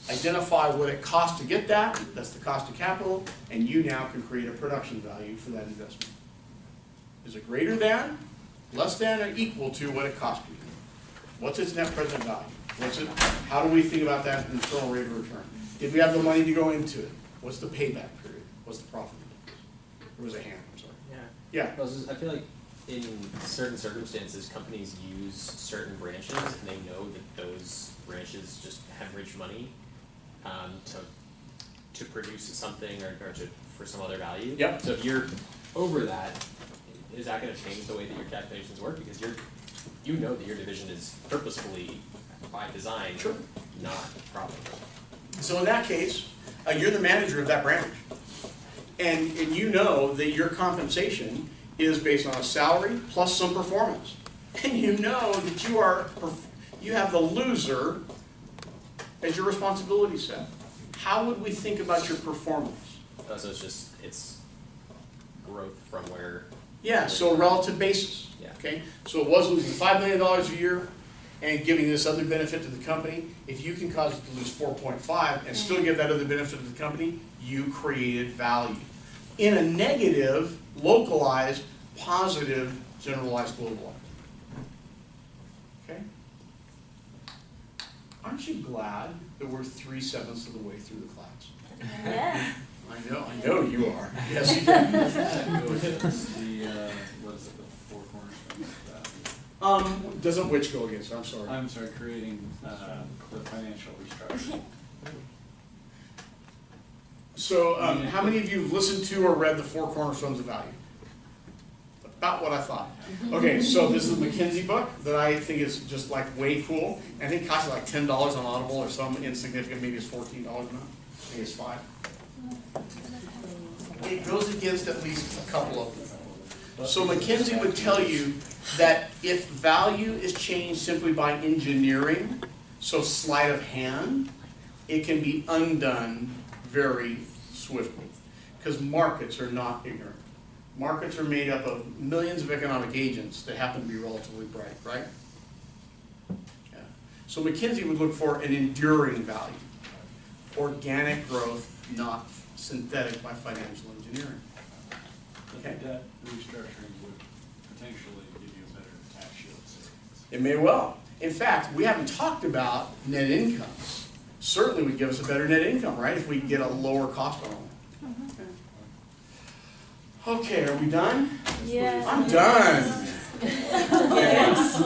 identify what it costs to get that, that's the cost of capital, and you now can create a production value for that investment. Is it greater than, less than, or equal to what it cost you? What's its net present value? How do we think about that internal rate of return? Did we have the money to go into it? What's the payback period? What's the profit? There was a hand, I'm sorry. Yeah. Yeah. I feel like in certain circumstances, companies use certain branches, and they know that those branches just hemorrhage money to produce something or for some other value. Yep. So if you're over that, is that going to change the way that your calculations work? Because you know that your division is purposefully, by design, Sure. not profitable. So in that case, you're the manager of that branch. And you know that your compensation is based on a salary plus some performance. And you know that you have the loser as your responsibility set. How would we think about your performance? So it's growth from where. Yeah, so relative basis. Yeah. Okay? So it was losing $5 million a year and giving this other benefit to the company. If you can cause it to lose 4.5 and still give that other benefit to the company, you created value. In a negative, localized, positive, generalized, globalized. Okay? All Aren't you glad that we're 3/7 of the way through the class? Yeah. I know you are. Yes, you can. What is it, the four cornerstones of value? Doesn't which go against, I'm sorry. I'm sorry, creating, the financial restructuring. So, how many of you have listened to or read the Four Cornerstones of Value? About what I thought. Okay, so this is a McKinsey book that I think is just like way cool. I think it costs like $10 on Audible or some insignificant, maybe it's $14 now. I think it's $5. It goes against at least a couple of them. So McKinsey would tell you that if value is changed simply by engineering, so sleight of hand, it can be undone very swiftly. Because markets are not ignorant. Markets are made up of millions of economic agents that happen to be relatively bright, right? Yeah. So McKinsey would look for an enduring value. Organic growth, not synthetic by financial engineering. But the debt restructuring would potentially give you a better tax shield savings. It may well. In fact, we haven't talked about net income. Certainly would give us a better net income, right, if we get a lower cost on it. Okay, are we done? Yeah. I'm done. Yes.